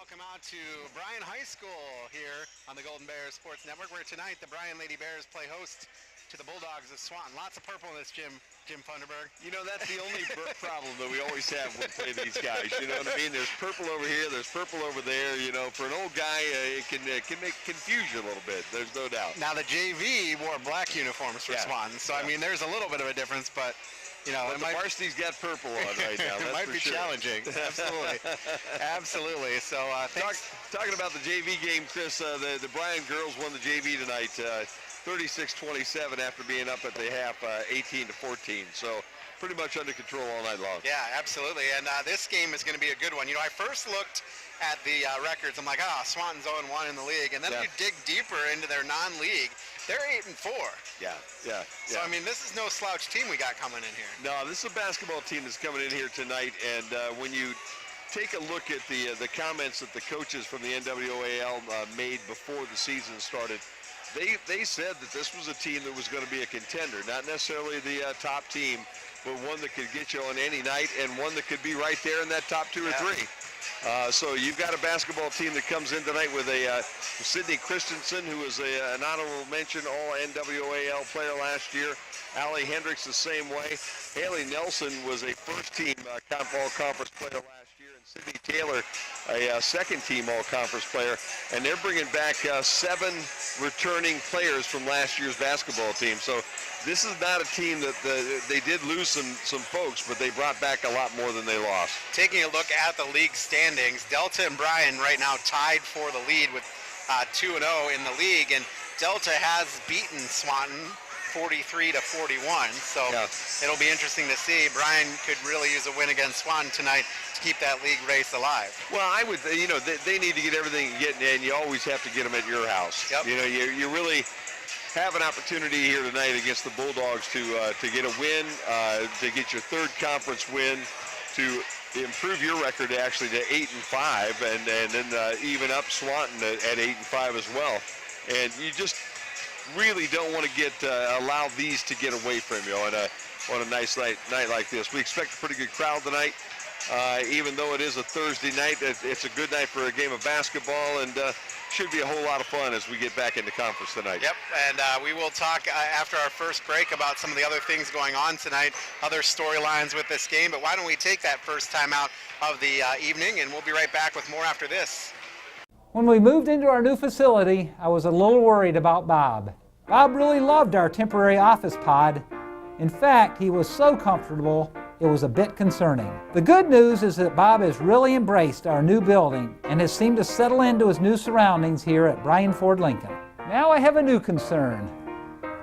Welcome out to Bryan High School here on the Golden Bears Sports Network, where tonight the Bryan Lady Bears play host to the Bulldogs of Swanton. Lots of purple in this gym, Jim Funderburg. You know, that's the only problem that we always have when we play these guys. You know what I mean? There's purple over here, there's purple over there. You know, for an old guy, it can make confusion a little bit. There's no doubt. Now the JV wore black uniforms for Swanton, so I mean, there's a little bit of a difference, but you know, the varsity's got purple on right now. It might be challenging. Absolutely. Absolutely. So thanks. Talking about the JV game, Chris, the Bryan girls won the JV tonight 36-27 after being up at the half 18-14. So pretty much under control all night long. Yeah, absolutely. And this game is going to be a good one. You know, I first looked at the records. I'm like, Swanton's 0-1 in the league. And then if you dig deeper into their non-league, they're 8-4. Yeah. So, I mean, this is no slouch team we got coming in here. No, this is a basketball team that's coming in here tonight. And when you take a look at the comments that the coaches from the NWAL made before the season started, they said that this was a team that was going to be a contender, not necessarily the top team, but one that could get you on any night and one that could be right there in that top 2 or 3. So you've got a basketball team that comes in tonight with a Sydney Christensen, who was an honorable mention All-NWAL player last year. Allie Hendricks the same way. Haley Nelson was a first-team All-Conference player last year. And Sydney Taylor, a second-team All-Conference player. And they're bringing back 7 returning players from last year's basketball team. So this is not a team that they did lose some folks, but they brought back a lot more than they lost. Taking a look at the league standings, Delta and Bryan right now tied for the lead with 2-0 in the league, and Delta has beaten Swanton 43-41. So it'll be interesting to see. Bryan could really use a win against Swanton tonight to keep that league race alive. Well, I would, you know, they need to get everything getting in. You always have to get them at your house. Yep. You know, you really have an opportunity here tonight against the Bulldogs to get a win, to get your 3rd conference win, to improve your record actually to 8-5, and then even up Swanton at 8-5 as well. And you just really don't want to allow these to get away from you on a nice night like this. We expect a pretty good crowd tonight. Even though it is a Thursday night, it's a good night for a game of basketball, and should be a whole lot of fun as we get back into conference tonight. Yep, and we will talk after our first break about some of the other things going on tonight, other storylines with this game, but why don't we take that first time out of the evening, and we'll be right back with more after this. When we moved into our new facility, I was a little worried about Bob. Bob really loved our temporary office pod. In fact, he was so comfortable, it was a bit concerning. The good news is that Bob has really embraced our new building and has seemed to settle into his new surroundings here at Bryan Ford Lincoln. Now I have a new concern.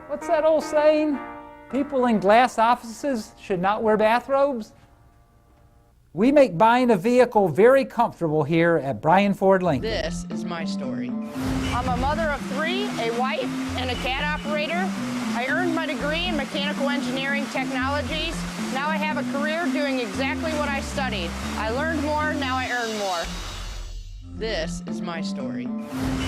What's that old saying? People in glass offices should not wear bathrobes? We make buying a vehicle very comfortable here at Bryan Ford Lincoln. This is my story. I'm a mother of 3, a wife, and a CAD operator. I earned my degree in mechanical engineering technologies. Now I have a career doing exactly what I studied. I learned more, now I earn more. This is my story.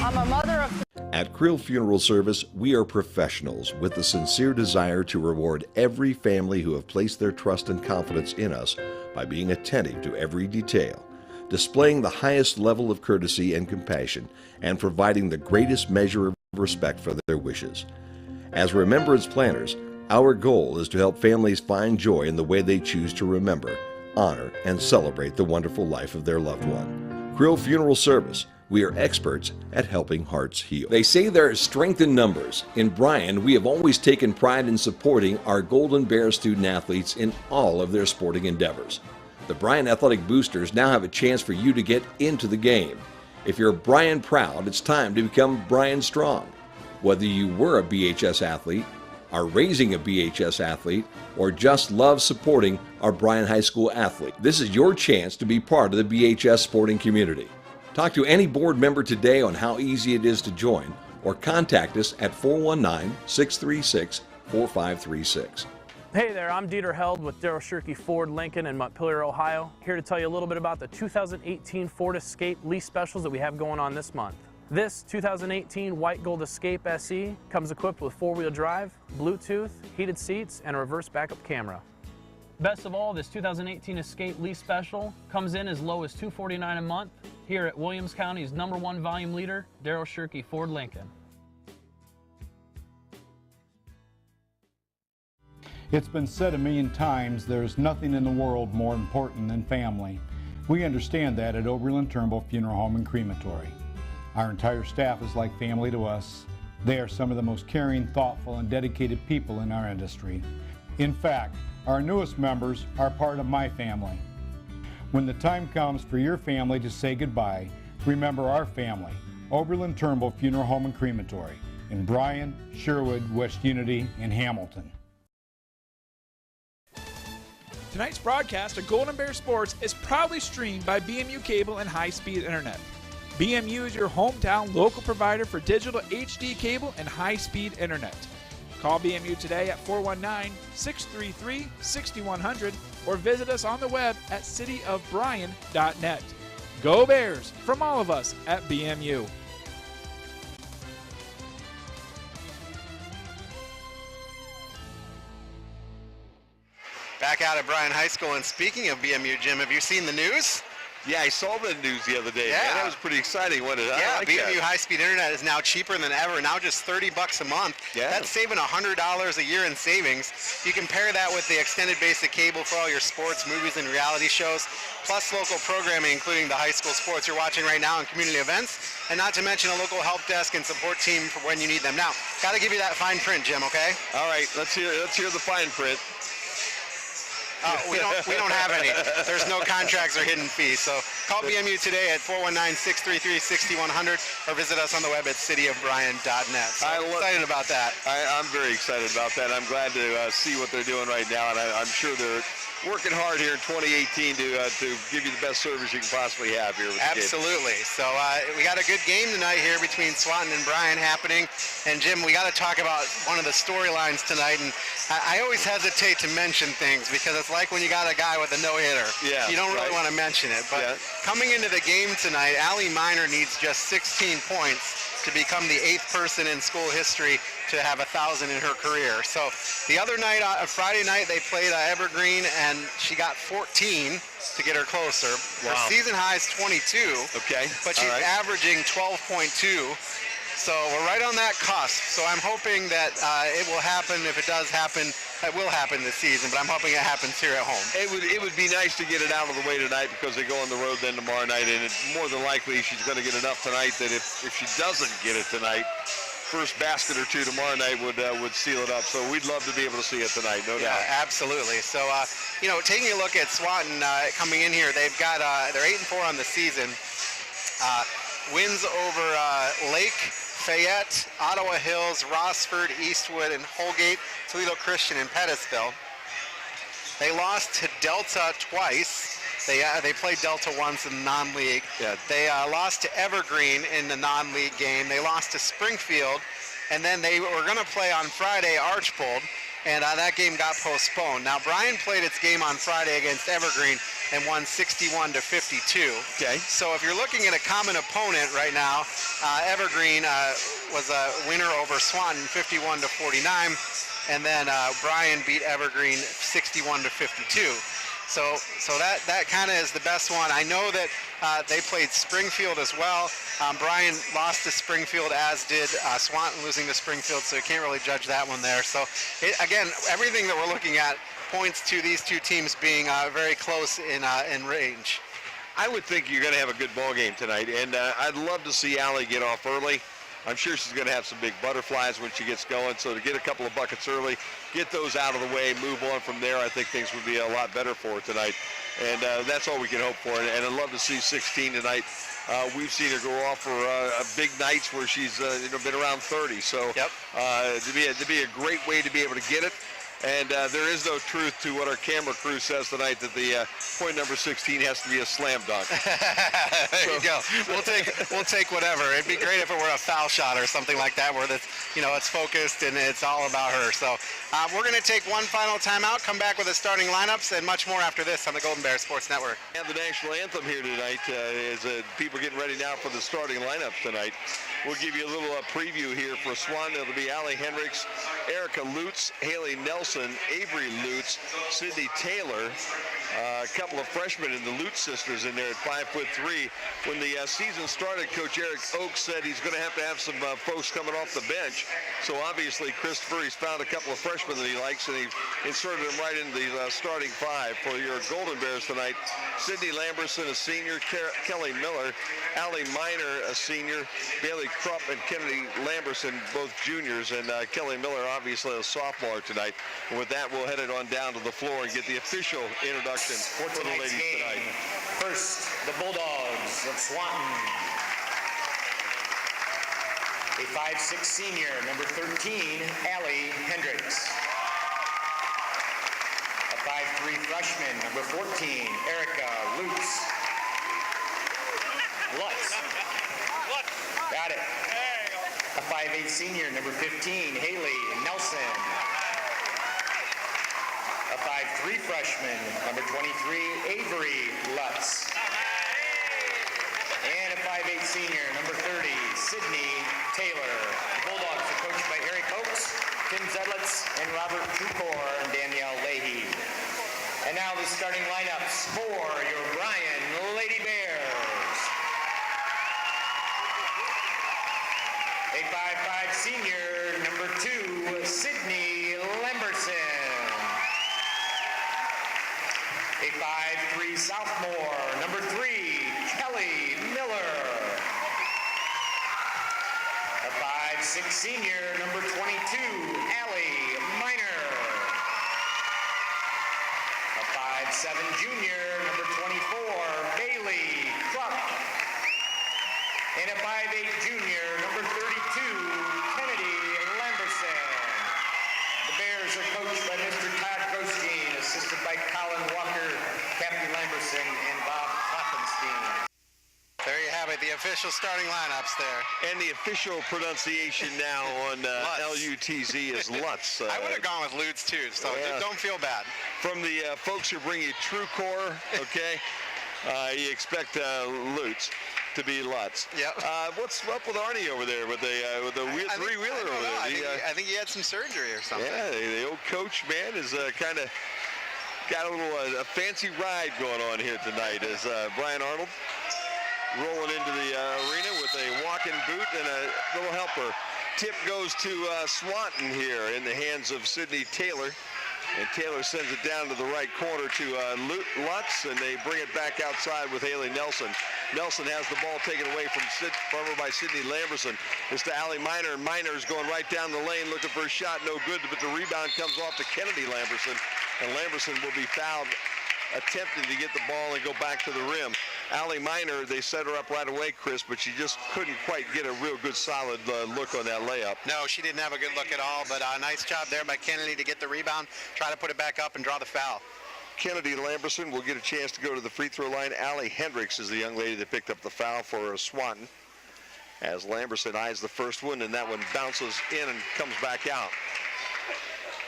I'm a mother of... At Krill Funeral Service, we are professionals with the sincere desire to reward every family who have placed their trust and confidence in us by being attentive to every detail, displaying the highest level of courtesy and compassion, and providing the greatest measure of respect for their wishes. As remembrance planners, our goal is to help families find joy in the way they choose to remember, honor, and celebrate the wonderful life of their loved one. Krill Funeral Service, we are experts at helping hearts heal. They say there is strength in numbers. In Bryan, we have always taken pride in supporting our Golden Bear student athletes in all of their sporting endeavors. The Bryan Athletic Boosters now have a chance for you to get into the game. If you're Bryan proud, it's time to become Bryan strong. Whether you were a BHS athlete, are raising a BHS athlete, or just love supporting our Bryan High School athlete, this is your chance to be part of the BHS sporting community. Talk to any board member today on how easy it is to join, or contact us at 419-636-4536. Hey there, I'm Dieter Held with Darryl Shirkey Ford Lincoln in Montpelier, Ohio. Here to tell you a little bit about the 2018 Ford Escape lease specials that we have going on this month. This 2018 White Gold Escape SE comes equipped with 4-wheel drive, Bluetooth, heated seats, and a reverse backup camera. Best of all, this 2018 Escape lease special comes in as low as $249 a month here at Williams County's #1 volume leader, Daryl Shirkey Ford Lincoln. It's been said a million times, there's nothing in the world more important than family. We understand that at Oberlin Turnbull Funeral Home and Crematory. Our entire staff is like family to us. They are some of the most caring, thoughtful, and dedicated people in our industry. In fact, our newest members are part of my family. When the time comes for your family to say goodbye, remember our family, Oberlin Turnbull Funeral Home and Crematory in Bryan, Sherwood, West Unity, and Hamilton. Tonight's broadcast of Golden Bear Sports is proudly streamed by BMU Cable and High-Speed Internet. BMU is your hometown local provider for digital HD cable and high-speed internet. Call BMU today at 419-633-6100 or visit us on the web at cityofbryan.net. Go Bears from all of us at BMU. Back out at Bryan High School, and speaking of BMU, Jim, have you seen the news? Yeah, I saw the news the other day. Yeah. Man, that was pretty exciting, wasn't it? Yeah, I like BMU that. high-speed internet is now cheaper than ever, now just $30 a month. Yeah. That's saving $100 a year in savings. You can pair that with the extended basic cable for all your sports, movies, and reality shows, plus local programming, including the high school sports you're watching right now and community events, and not to mention a local help desk and support team for when you need them. Now, got to give you that fine print, Jim, okay? All right, let's hear the fine print. We don't have any. There's no contracts or hidden fees. So call BMU today at 419-633-6100 or visit us on the web at cityofbryan.net. So I'm excited about that. I'm very excited about that. I'm glad to see what they're doing right now, and I'm sure they're working hard here in 2018 to give you the best service you can possibly have here with the Absolutely. So we got a good game tonight here between Swanton and Bryan happening. And Jim, we got to talk about one of the storylines tonight. And I always hesitate to mention things because it's like when you got a guy with a no-hitter. Yeah, you don't really want to mention it. But coming into the game tonight, Allie Miner needs just 16 points to become the 8th person in school history to have 1,000 in her career. So the other night, Friday night, they played Evergreen, and she got 14 to get her closer. Her season high is 22. Okay. But she's averaging 12.2. So we're right on that cusp. So I'm hoping that it will happen. If it does happen, it will happen this season, but I'm hoping it happens here at home. It would be nice to get it out of the way tonight because they go on the road then tomorrow night, and more than likely she's going to get enough tonight that if she doesn't get it tonight, first basket or two tomorrow night would seal it up. So we'd love to be able to see it tonight, no doubt. Yeah, absolutely. So, taking a look at Swanton coming in here, they've got they're 8-4 on the season. Wins over Lake, Fayette, Ottawa Hills, Rossford, Eastwood, and Holgate, Toledo Christian, and Pettisville. They lost to Delta twice. They played Delta once in the non-league. Yeah. They lost to Evergreen in the non-league game. They lost to Springfield, and then they were going to play on Friday Archbold, and that game got postponed. Now, Bryan played its game on Friday against Evergreen and won 61-52. Okay. So if you're looking at a common opponent right now, Evergreen was a winner over Swanton 51-49, and then Bryan beat Evergreen 61-52. So that kind of is the best one. I know that they played Springfield as well. Bryan lost to Springfield, as did Swanton losing to Springfield, so you can't really judge that one there. So, again, everything that we're looking at points to these two teams being very close in range. I would think you're going to have a good ball game tonight, and I'd love to see Allie get off early. I'm sure she's going to have some big butterflies when she gets going, so to get a couple of buckets early, get those out of the way, move on from there, I think things would be a lot better for her tonight. And that's all we can hope for, and I'd love to see 16 tonight. We've seen her go off for big nights where she's been around 30, so to be a great way to be able to get it. And there is no truth to what our camera crew says tonight, that the point number 16 has to be a slam dunk. There you go. We'll take whatever. It'd be great if it were a foul shot or something like that, where it's focused and it's all about her. So we're going to take one final timeout, come back with the starting lineups, and much more after this on the Golden Bear Sports Network. And the national anthem here tonight is people getting ready now for the starting lineups tonight. We'll give you a little preview here for Swanton. It'll be Allie Hendricks, Erica Lutz, Haley Nelson, Nelson, Avery Lutz, Sydney Taylor, a couple of freshmen in the Lutz sisters in there at 5'3". When the season started, Coach Eric Oakes said he's going to have some folks coming off the bench. So obviously Christopher, he's found a couple of freshmen that he likes, and he inserted them right into the starting five for your Golden Bears tonight. Sydney Lamberson, a senior, Kelly Miller, Allie Miner, a senior, Bailey Krupp and Kennedy Lamberson, both juniors, and Kelly Miller, obviously a sophomore tonight. And with that, we'll head it on down to the floor and get the official introduction for the ladies tonight. First, the Bulldogs of Swanton. A 5'6" senior, number 13, Allie Hendricks. A 5'3" freshman, number 14, Erica Lutz. Got it. A 5'8" senior, number 15, Haley Nelson. A 5'3" freshman, number 23, Avery Lutz. And a 5'8" senior, number 30, Sydney Taylor. The Bulldogs are coached by Eric Oakes, Tim Zedlitz, and Robert Trucor and Danielle Leahy. And now the starting lineups for your Bryan Lady Bears. A 5'5" senior, number 2, Sydney Lamberson. A 5'3" sophomore, number 3, Kelly Miller. A 5'6" senior, number 22, Allie Miner. A 5'7" junior, number 24, Bailey Krupp. And a 5'8" junior, number 32, Kennedy Lamberson. The Bears are coached by Mr. Todd Grosjean, assisted by Colin Walker, Captain Lamberson, and Bob Kloppenstein. There you have it, the official starting lineups there. And the official pronunciation now on Lutz is Lutz. I would have gone with Lutz too, so don't feel bad. From the folks who bring you Trucor, okay, you expect Lutz to be Lutz. Yep. What's up with Arnie over there with the three-wheeler over there? I think he had some surgery or something. Yeah, the old coach, man, is kind of got a little a fancy ride going on here tonight as Brian Arnold rolling into the arena with a walking boot and a little helper. Tip goes to Swanton here in the hands of Sydney Taylor. And Taylor sends it down to the right corner to Lutz, and they bring it back outside with Haley Nelson. Nelson has the ball taken away from her by Sydney Lamberson. It's to Allie Miner. Miner's going right down the lane looking for a shot, no good, but the rebound comes off to Kennedy Lamberson, and Lamberson will be fouled attempting to get the ball and go back to the rim. Allie Miner, they set her up right away, Chris, but she just couldn't quite get a real good solid look on that layup. No, she didn't have a good look at all, but a nice job there by Kennedy to get the rebound, try to put it back up and draw the foul. Kennedy Lamberson will get a chance to go to the free throw line. Allie Hendricks is the young lady that picked up the foul for Swanton, as Lamberson eyes the first one, and that one bounces in and comes back out.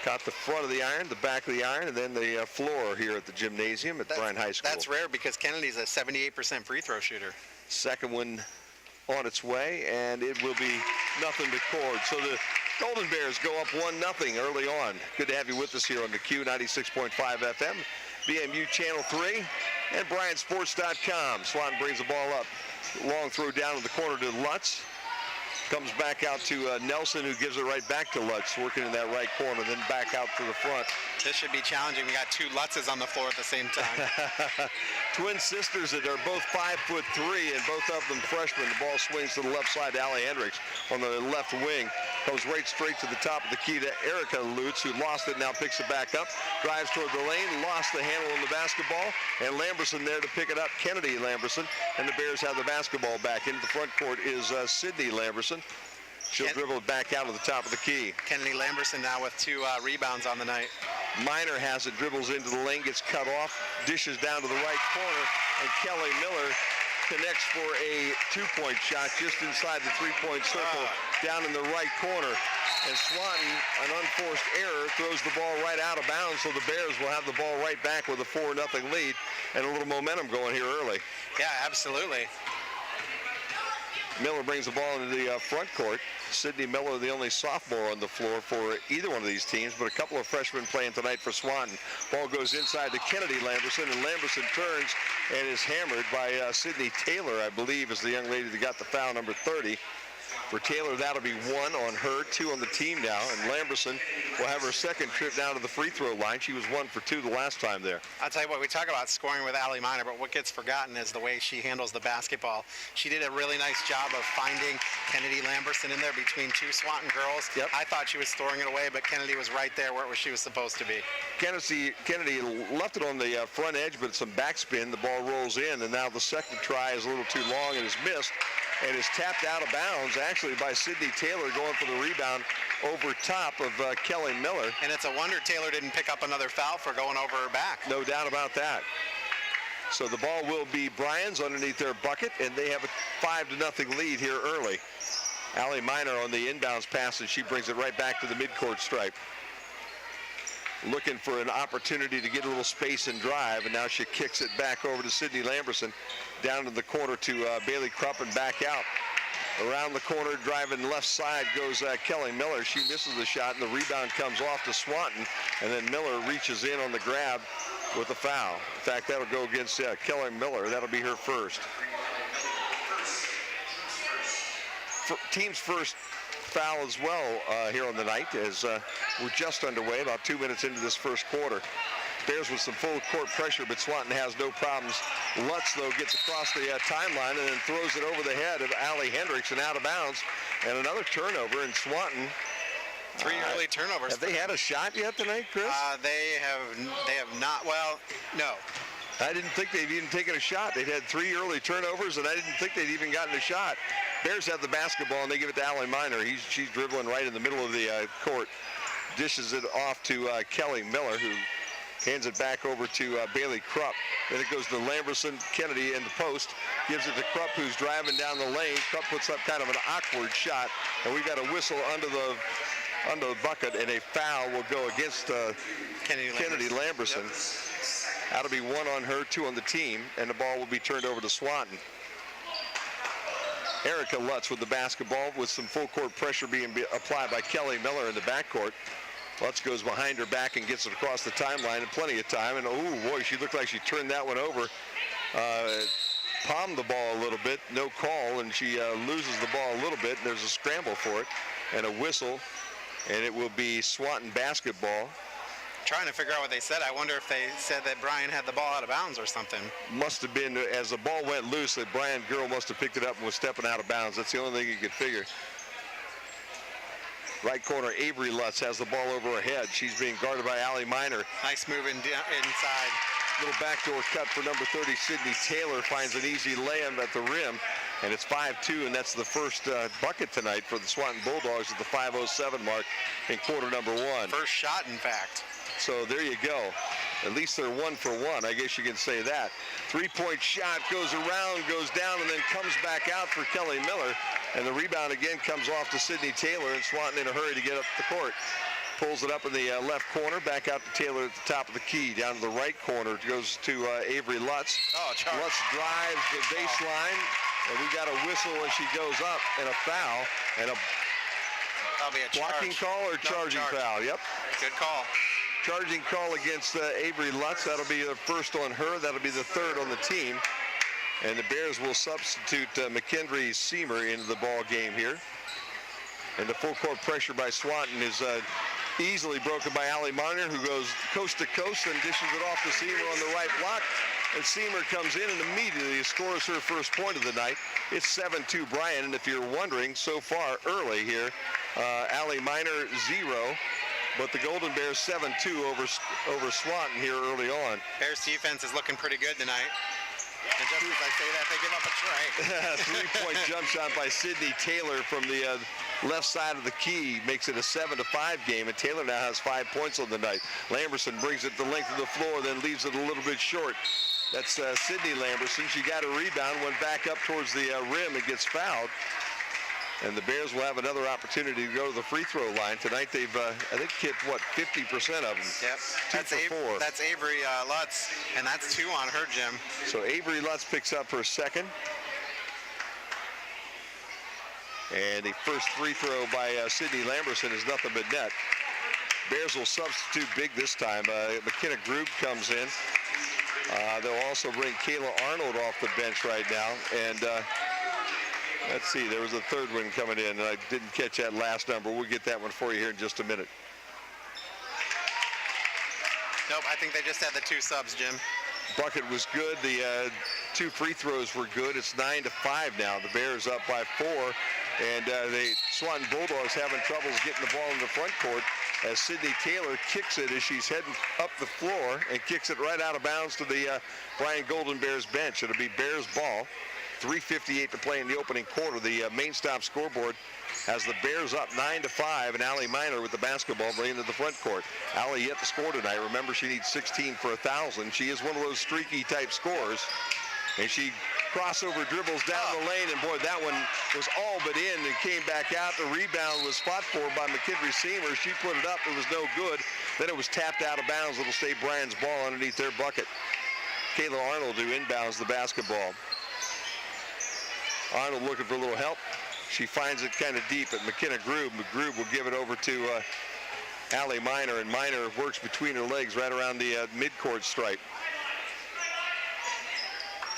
Caught the front of the iron, the back of the iron, and then the floor here at the gymnasium at Bryan High School. That's rare because Kennedy's a 78% free throw shooter. Second one on its way, and it will be nothing but cord. So the Golden Bears go up 1-0 early on. Good to have you with us here on the Q 96.5 FM, BMU Channel 3, and BryanSports.com. Swanton brings the ball up. Long throw down in the corner to Lutz. Comes back out to Nelson, who gives it right back to Lutz, working in that right corner, then back out to the front. This should be challenging. We got two Lutzes on the floor at the same time. Twin sisters that are both 5'3", and both of them freshmen. The ball swings to the left side to Allie Hendricks on the left wing. Goes right straight to the top of the key to Erica Lutz, who lost it, now picks it back up. Drives toward the lane, lost the handle on the basketball, and Lamberson there to pick it up, Kennedy Lamberson. And the Bears have the basketball back. Into the front court is Sydney Lamberson. She'll dribble it back out to the top of the key. Kennedy Lamberson now with 2 rebounds on the night. Miner has it, dribbles into the lane, gets cut off, dishes down to the right corner, and Kelly Miller connects for a two-point shot just inside the three-point circle down in the right corner. And Swanton, an unforced error, throws the ball right out of bounds, so the Bears will have the ball right back with a 4-0 lead and a little momentum going here early. Yeah, absolutely. Miller brings the ball into the front court. Sydney Miller, the only sophomore on the floor for either one of these teams, but a couple of freshmen playing tonight for Swanton. Ball goes inside to Kennedy Lamberson, and Lamberson turns and is hammered by Sydney Taylor, I believe, is the young lady that got the foul, number 30. For Taylor, that'll be 1 on her, 2 on the team now, and Lamberson will have her second trip down to the free throw line. She was 1 for 2 the last time there. I'll tell you what, we talk about scoring with Allie Miner, but what gets forgotten is the way she handles the basketball. She did a really nice job of finding Kennedy Lamberson in there between 2 Swanton girls. Yep. I thought she was throwing it away, but Kennedy was right there where she was supposed to be. Kennedy left it on the front edge, but some backspin. The ball rolls in, and now the second try is a little too long and is missed, and is tapped out of bounds, actually, by Sydney Taylor going for the rebound over top of Kelly Miller. And it's a wonder Taylor didn't pick up another foul for going over her back. No doubt about that. So the ball will be Bryan's underneath their bucket, and they have a 5-0 lead here early. Allie Miner on the inbounds pass, and she brings it right back to the midcourt stripe. Looking for an opportunity to get a little space and drive, and now she kicks it back over to Sydney Lamberson, down to the corner to Bailey Krupp and back out. Around the corner, driving left side goes Kelly Miller. She misses the shot, and the rebound comes off to Swanton, and then Miller reaches in on the grab with a foul. In fact, that'll go against Kelly Miller. That'll be her first. Team's first foul as well here on the night, as we're just underway, about 2 minutes into this first quarter. Bears with some full court pressure, but Swanton has no problems. Lutz, though, gets across the timeline and then throws it over the head of Allie Hendricks and out of bounds. And another turnover, and Swanton. 3 early turnovers. Have they had a shot yet tonight, Chris? They have not. Well, no. I didn't think they'd even taken a shot. They'd had 3 early turnovers, and I didn't think they'd even gotten a shot. Bears have the basketball, and they give it to Allie Miner. She's dribbling right in the middle of the court. Dishes it off to Kelly Miller, who hands it back over to Bailey Krupp. Then it goes to Lamberson, Kennedy in the post. Gives it to Krupp, who's driving down the lane. Krupp puts up kind of an awkward shot, and we've got a whistle under the bucket, and a foul will go against Kennedy Lamberson. Yep. That'll be 1 on her, 2 on the team, and the ball will be turned over to Swanton. Erica Lutz with the basketball, with some full court pressure being applied by Kelly Miller in the backcourt. Lutz goes behind her back and gets it across the timeline in plenty of time. And oh boy, she looked like she turned that one over. Palmed the ball a little bit, no call, and she loses the ball a little bit. And there's a scramble for it and a whistle, and it will be Swanton basketball. Trying to figure out what they said. I wonder if they said that Bryan had the ball out of bounds or something. Must have been, as the ball went loose, that Bryan girl must have picked it up and was stepping out of bounds. That's the only thing you could figure. Right corner, Avery Lutz has the ball over her head. She's being guarded by Allie Miner. Nice move inside. Little backdoor cut for number 30, Sydney Taylor. Finds an easy layup at the rim. And it's 5-2, and that's the first bucket tonight for the Swanton Bulldogs at the 5:07 mark in quarter number 1. First shot, in fact. So there you go. At least they're 1 for 1. I guess you can say that. 3-point shot goes around, goes down, and then comes back out for Kelly Miller. And the rebound again comes off to Sydney Taylor, and Swanton in a hurry to get up the court. Pulls it up in the left corner, back out to Taylor at the top of the key. Down to the right corner, it goes to Avery Lutz. Lutz drives the baseline, and we got a whistle as she goes up, and a foul, and a That'll be a blocking call or charging foul. Yep. Good call. Charging call against Avery Lutz. That'll be the first on her. That'll be the third on the team. And the Bears will substitute McKendry Seamer into the ball game here. And the full court pressure by Swanton is easily broken by Allie Miner, who goes coast to coast and dishes it off to Seamer on the right block. And Seamer comes in and immediately scores her first point of the night. It's 7-2 Bryan. And if you're wondering, so far early here, Allie Miner 0. But the Golden Bears 7-2 over Swanton here early on. Bears defense is looking pretty good tonight. And just as I say that, they give up a try. 3-point jump shot by Sydney Taylor from the left side of the key makes it a 7-5 game, and Taylor now has 5 points on the night. Lamberson brings it the length of the floor, then leaves it a little bit short. That's Sydney Lamberson. She got a rebound, went back up towards the rim and gets fouled. And the Bears will have another opportunity to go to the free throw line. Tonight they've, I think, hit, 50% of them? Yep. That's Avery Lutz, and that's 2 on her, Jim. So Avery Lutz picks up her second. And the first free throw by Sydney Lamberson is nothing but net. Bears will substitute big this time. McKenna Grube comes in. They'll also bring Kayla Arnold off the bench right now. And let's see, there was a third one coming in, and I didn't catch that last number. We'll get that one for you here in just a minute. Nope, I think they just had the 2 subs, Jim. Bucket was good. The 2 free throws were good. It's 9-5 now. The Bears up by 4. And the Swanton Bulldogs having troubles getting the ball in the front court as Sydney Taylor kicks it as she's heading up the floor and kicks it right out of bounds to the Bryan Golden Bears bench. It'll be Bears ball. 3:58 to play in the opening quarter. The main stop scoreboard has the Bears up 9-5, and Allie Miner with the basketball bringing to the front court. Allie yet to score tonight. Remember, she needs 16 for 1,000. She is one of those streaky type scorers, and she crossover dribbles down the lane, and boy, that one was all but in and came back out. The rebound was fought for by McKendry Seamer. She put it up. It was no good. Then it was tapped out of bounds. It'll stay Bryan's ball underneath their bucket. Kayla Arnold who inbounds the basketball. Arnold looking for a little help. She finds it kind of deep at McKenna Grube. Grube will give it over to Allie Miner, and Miner works between her legs right around the midcourt stripe.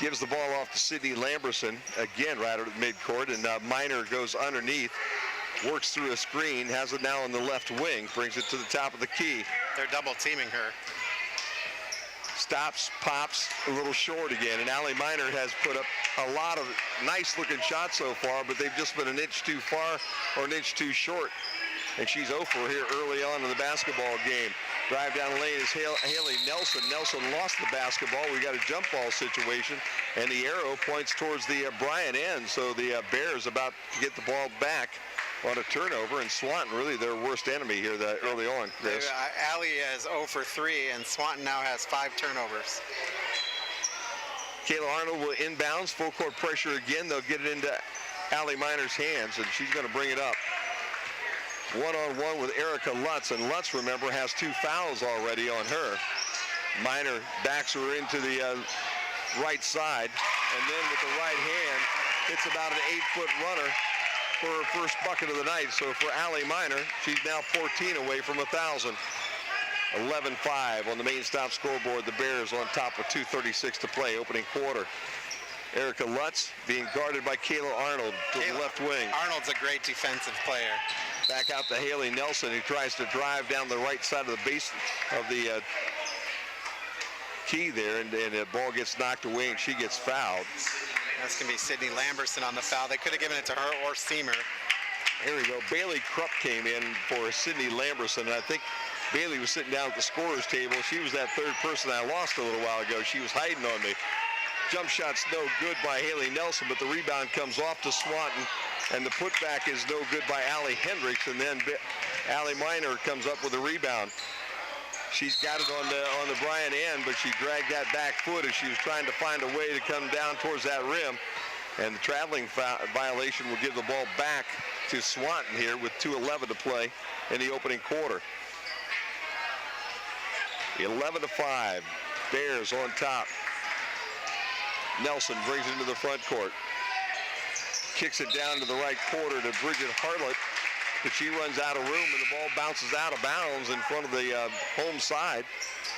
Gives the ball off to Sydney Lamberson, again right at midcourt, and Miner goes underneath, works through a screen, has it now on the left wing, brings it to the top of the key. They're double teaming her. Stops, pops, a little short again, and Allie Miner has put up a lot of nice looking shots so far, but they've just been an inch too far or an inch too short. And she's 0 for here early on in the basketball game. Drive down the lane is Haley Nelson. Nelson lost the basketball. We got a jump ball situation, and the arrow points towards the Bryan end. So the Bears about to get the ball back on a turnover, and Swanton really their worst enemy here early on, Chris. Allie is 0 for 3, and Swanton now has 5 turnovers. Kayla Arnold will inbounds, full court pressure again. They'll get it into Allie Miner's hands, and she's going to bring it up. One-on-one with Erica Lutz, and Lutz, remember, has 2 fouls already on her. Miner backs her into the right side, and then with the right hand, it's about an 8-foot runner for her first bucket of the night. So for Allie Miner, she's now 14 away from 1,000. 11-5 on the main stop scoreboard. The Bears on top with 2:36 to play, opening quarter. Erica Lutz being guarded by Kayla Arnold to the left wing. Arnold's a great defensive player. Back out to Haley Nelson, who tries to drive down the right side of the base of the key there, and the ball gets knocked away and she gets fouled. That's going to be Sydney Lamberson on the foul. They could have given it to her or Seamer. Here we go. Bailey Krupp came in for Sydney Lamberson, and I think Bailey was sitting down at the scorer's table. She was that third person I lost a little while ago. She was hiding on me. Jump shot's no good by Haley Nelson, but the rebound comes off to Swanton, and the putback is no good by Allie Hendricks, and then Allie Miner comes up with a rebound. She's got it on the Bryan end, but she dragged that back foot as she was trying to find a way to come down towards that rim, and the traveling violation will give the ball back to Swanton here with 2:11 to play in the opening quarter. 11-5, Bears on top. Nelson brings it into the front court. Kicks it down to the right quarter to Bridget Hartlett, but she runs out of room and the ball bounces out of bounds in front of the home side,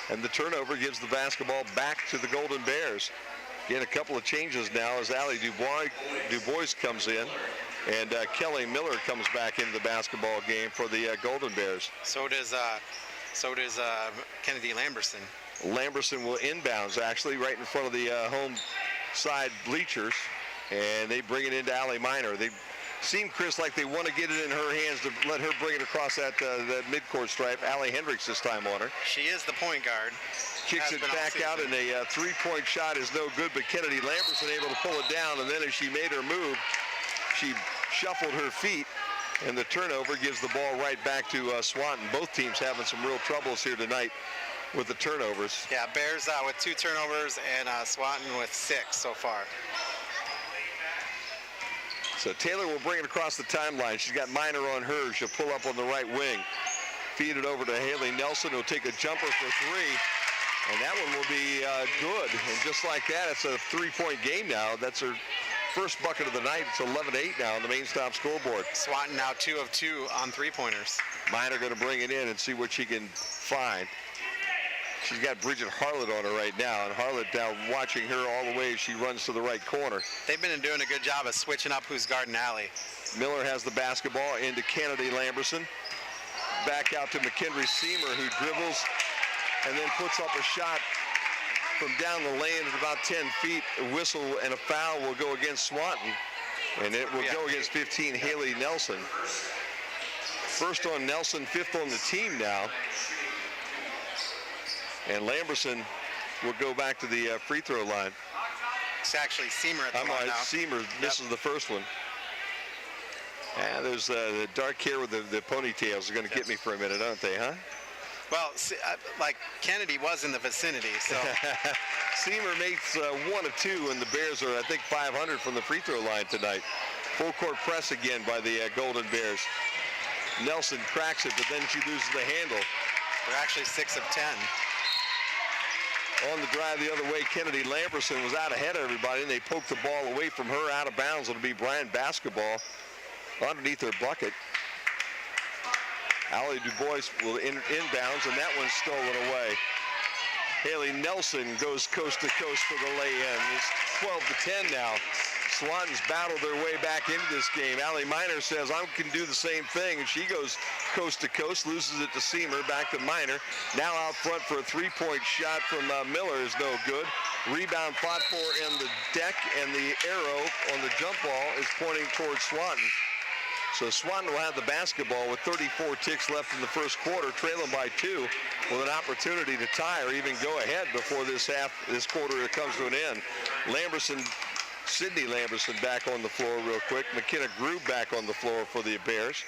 and the turnover gives the basketball back to the Golden Bears. Again, a couple of changes now as Allie Dubois comes in, and Kelly Miller comes back into the basketball game for the Golden Bears. So does Kennedy Lamberson. Lamberson will inbounds, actually, right in front of the home side bleachers, and they bring it into Allie Miner. They seem, Chris, like they want to get it in her hands to let her bring it across that midcourt stripe. Allie Hendricks this time on her. She is the point guard. Kicks it back out, and a three-point shot is no good, but Kennedy Lamberson able to pull it down, and then as she made her move, she shuffled her feet, and the turnover gives the ball right back to Swanton. Both teams having some real troubles here tonight with the turnovers. Yeah, Bears with 2 turnovers and Swanton with 6 so far. So Taylor will bring it across the timeline. She's got Miner on her. She'll pull up on the right wing. Feed it over to Haley Nelson, who'll take a jumper for 3. And that one will be good. And just like that, it's a 3-point game now. That's her first bucket of the night. It's 11-8 now on the main stop scoreboard. Swanton now 2 of 2 on three-pointers. Miner going to bring it in and see what she can find. She's got Bridget Harlett on her right now, and Harlett now watching her all the way as she runs to the right corner. They've been doing a good job of switching up who's guarding Allie. Miller has the basketball into Kennedy Lamberson. Back out to McKendry Seamer, who dribbles and then puts up a shot from down the lane at about 10 feet. A whistle and a foul will go against Swanton, and it will go against 15, Haley Nelson. First on Nelson, fifth on the team now. And Lamberson will go back to the free throw line. It's actually Seamer at the line now. Seamer misses the first one. And there's the dark hair with the ponytails are going to get me for a minute, aren't they, huh? Well, like Kennedy was in the vicinity, so. Seamer makes 1 of 2, and the Bears are, I think, 500 from the free throw line tonight. Full court press again by the Golden Bears. Nelson cracks it, but then she loses the handle. They're actually 6 of 10. On the drive the other way, Kennedy Lamberson was out ahead of everybody, and they poked the ball away from her out of bounds. It'll be Bryan basketball underneath their bucket. Allie DuBois will inbounds, and that one's stolen away. Haley Nelson goes coast to coast for the lay-in. It's 12 to 10 now. Swanton's battled their way back into this game. Allie Miner says, I can do the same thing, and she goes coast to coast, loses it to Seamer, back to Miner. Now out front for a three-point shot from Miller is no good. Rebound fought for in the deck, and the arrow on the jump ball is pointing towards Swanton. So Swanton will have the basketball with 34 ticks left in the first quarter, trailing by 2, with an opportunity to tie or even go ahead before this quarter comes to an end. Sydney Lamberson back on the floor real quick. McKenna Grube back on the floor for the Bears.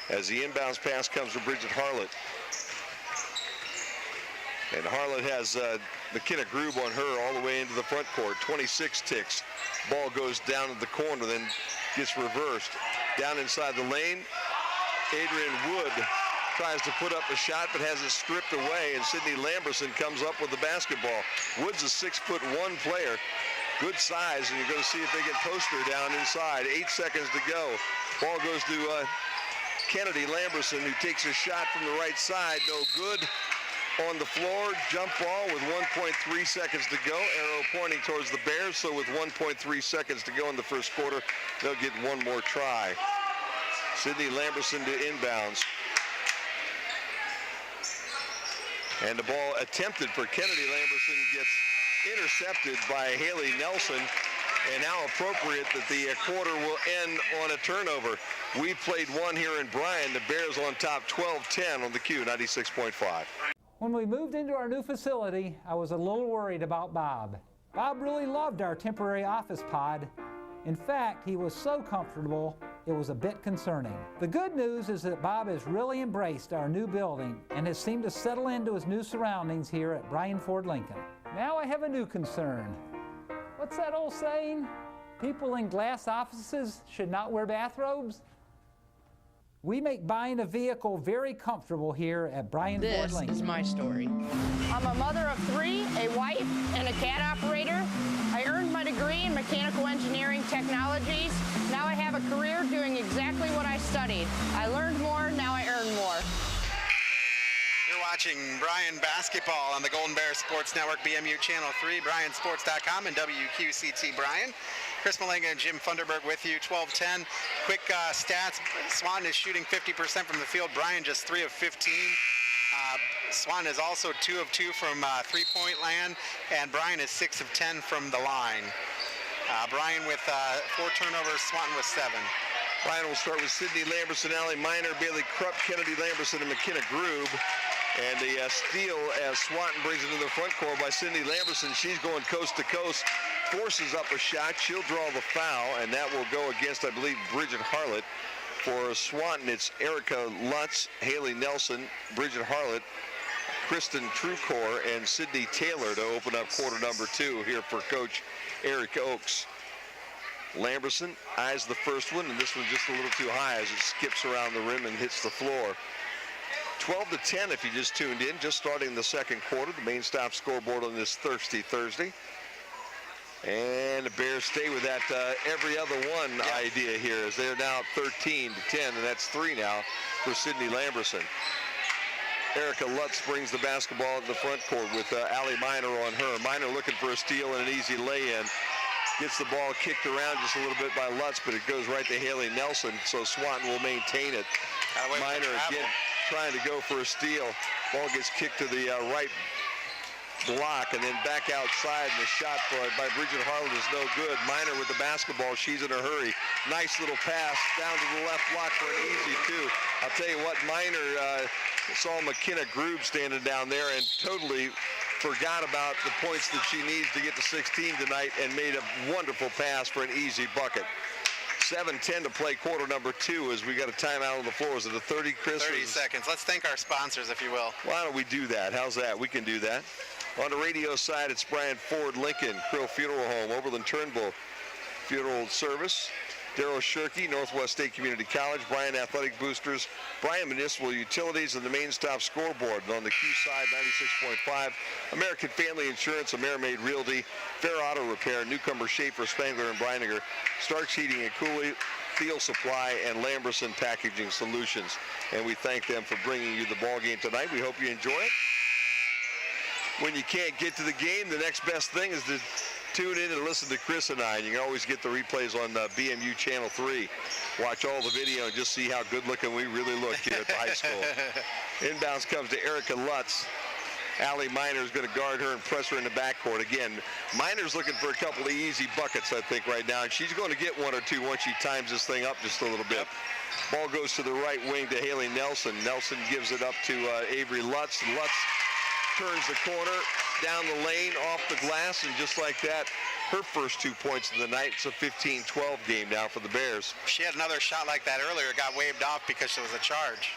As the inbounds pass comes to Bridget Harlett. And Harlett has McKenna Grube on her all the way into the front court. 26 ticks. Ball goes down to the corner, then gets reversed. Down inside the lane, Adrian Wood tries to put up a shot but has it stripped away, and Sydney Lamberson comes up with the basketball. Wood's a 6'1" player. Good size, and you're going to see if they can post her down inside. 8 seconds to go. Ball goes to Kennedy Lamberson, who takes a shot from the right side. No good. On the floor, jump ball with 1.3 seconds to go. Arrow pointing towards the Bears, so with 1.3 seconds to go in the first quarter, they'll get one more try. Sydney Lamberson to inbounds. And the ball attempted for Kennedy Lamberson gets intercepted by Haley Nelson. And how appropriate that the quarter will end on a turnover. We played one here in Bryan. The Bears on top 12-10 on the Q 96.5. When we moved into our new facility, I was a little worried about Bob. Bob really loved our temporary office pod. In fact, he was so comfortable, it was a bit concerning. The good news is that Bob has really embraced our new building and has seemed to settle into his new surroundings here at Bryan Ford Lincoln. Now I have a new concern. What's that old saying? People in glass offices should not wear bathrobes? We make buying a vehicle very comfortable here at Bryan Ford Lincoln. This is my story. I'm a mother of 3, a wife, and a cat operator. I earned my degree in mechanical engineering technologies. Now I have a career doing exactly what I studied. I learned more, now I earn more. You're watching Bryan basketball on the Golden Bear Sports Network, BMU Channel 3, BryanSports.com, and WQCT Bryan. Chris Malenga and Jim Funderburg with you, 12-10. Quick stats, Swanton is shooting 50% from the field. Bryan just 3 of 15. Swanton is also 2 of 2 from three-point land, and Bryan is 6 of 10 from the line. Bryan with 4 turnovers, Swanton with 7. Bryan will start with Sydney Lamberson, Allie Miner, Bailey Krupp, Kennedy Lamberson, and McKenna Grube. And the steal as Swanton brings it to the front court by Sydney Lamberson. She's going coast to coast, forces up a shot. She'll draw the foul, and that will go against, I believe, Bridget Harlett. For Swanton, it's Erica Lutz, Haley Nelson, Bridget Harlett, Kristen Trucor, and Sydney Taylor to open up quarter number 2 here for Coach Eric Oakes. Lamberson eyes the first one, and this one just a little too high as it skips around the rim and hits the floor. 12-10 if you just tuned in, just starting the second quarter, the main stop scoreboard on this Thirsty Thursday. And the Bears stay with that every other one idea here, as they're now 13-10, and that's 3 now for Sydney Lamberson. Erica Lutz brings the basketball in the front court with Allie Miner on her. Miner looking for a steal and an easy lay-in. Gets the ball kicked around just a little bit by Lutz, but it goes right to Haley Nelson, so Swanton will maintain it. Miner again trying to go for a steal. Ball gets kicked to the right block and then back outside, and the shot by Bridget Harlan is no good. Miner with the basketball. She's in a hurry. Nice little pass down to the left block for an easy 2. I'll tell you what, Miner saw McKenna Grube standing down there and totally forgot about the points that she needs to get to 16 tonight and made a wonderful pass for an easy bucket. 7:10 to play, quarter number 2, as we got a timeout on the floor. Is it a 30, Chris? 30 seconds. Let's thank our sponsors, if you will. Why don't we do that? How's that? We can do that. On the radio side, it's Bryan Ford Lincoln, Krill Funeral Home, Oberlin Turnbull Funeral Service, Darryl Shirkey, Northwest State Community College, Bryan Athletic Boosters, Bryan Municipal Utilities, and the Main Stop Scoreboard. And on the Q side, 96.5, American Family Insurance, AmeriMade Realty, Fair Auto Repair, Newcomer Schaefer, Spangler, and Breininger, Starks Heating and Cooling, Field Supply, and Lamberson Packaging Solutions. And we thank them for bringing you the ball game tonight. We hope you enjoy it. When you can't get to the game, the next best thing is to tune in and listen to Chris and I. And you can always get the replays on BMU Channel 3. Watch all the video and just see how good looking we really look here at the high school. Inbounds comes to Erica Lutz. Allie Miner is going to guard her and press her in the backcourt. Again, Miner's looking for a couple of easy buckets, I think, right now. And she's going to get 1 or 2 once she times this thing up just a little bit. Ball goes to the right wing to Haley Nelson. Nelson gives it up to Avery Lutz. Lutz turns the corner, down the lane, off the glass, and just like that, her first 2 points of the night. It's a 15-12 game now for the Bears. She had another shot like that earlier. It got waved off because it was a charge.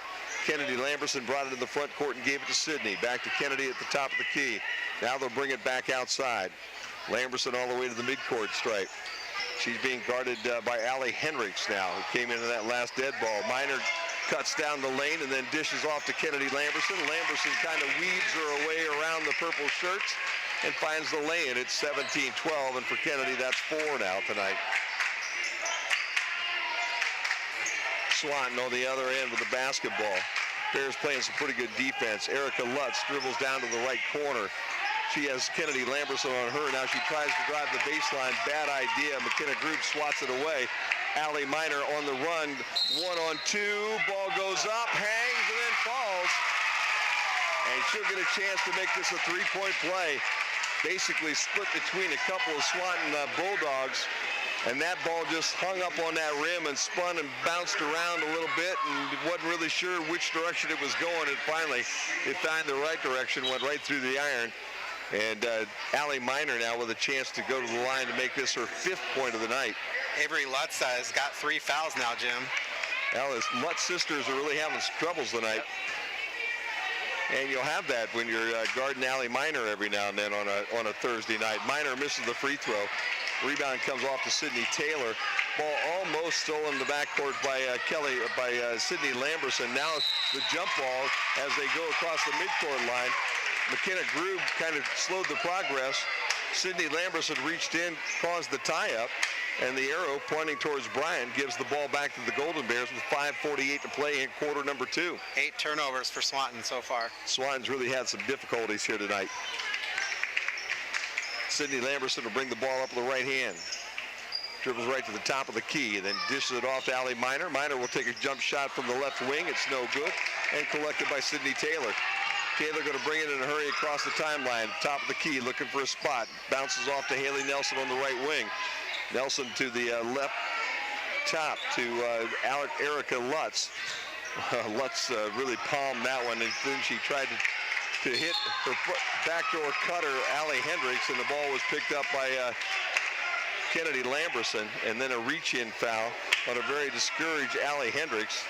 Kennedy Lamberson brought it in the front court and gave it to Sydney. Back to Kennedy at the top of the key. Now they'll bring it back outside. Lamberson all the way to the midcourt stripe. She's being guarded by Allie Hendricks now, who came into that last dead ball. Miner cuts down the lane and then dishes off to Kennedy Lamberson. Lamberson kind of weaves her away around the purple shirts and finds the lay-in. It's 17-12, and for Kennedy, that's 4 now tonight. Swanton on the other end with the basketball. Bears playing some pretty good defense. Erica Lutz dribbles down to the right corner. She has Kennedy Lamberson on her. Now she tries to drive the baseline. Bad idea. McKenna Grube swats it away. Allie Miner on the run. 1-on-2. Ball goes up, hangs, and then falls. And she'll get a chance to make this a 3-point play. Basically split between a couple of Swanton Bulldogs. And that ball just hung up on that rim and spun and bounced around a little bit and wasn't really sure which direction it was going. And finally, it found the right direction, went right through the iron. And Allie Miner now with a chance to go to the line to make this her 5th point of the night. Avery Lutz has got 3 fouls now, Jim. Well, his Lutz sisters are really having some troubles tonight. And you'll have that when you're guarding Allie Miner every now and then on a Thursday night. Miner misses the free throw. Rebound comes off to Sydney Taylor. Ball almost stolen in the backcourt by Sydney Lamberson. Now the jump ball as they go across the midcourt line. McKenna Grube kind of slowed the progress. Sydney Lamberson reached in, caused the tie-up, and the arrow pointing towards Bryan gives the ball back to the Golden Bears with 5:48 to play in quarter number 2. 8 turnovers for Swanton so far. Swanton's really had some difficulties here tonight. Sydney Lamberson will bring the ball up with the right hand. Dribbles right to the top of the key and then dishes it off to Allie Miner. Miner will take a jump shot from the left wing. It's no good. And collected by Sydney Taylor. Taylor going to bring it in a hurry across the timeline. Top of the key, looking for a spot. Bounces off to Haley Nelson on the right wing. Nelson to the left top to Erica Lutz. Lutz really palmed that one, and then she tried to hit her backdoor cutter, Allie Hendricks, and the ball was picked up by Kennedy Lamberson, and then a reach-in foul on a very discouraged Allie Hendricks.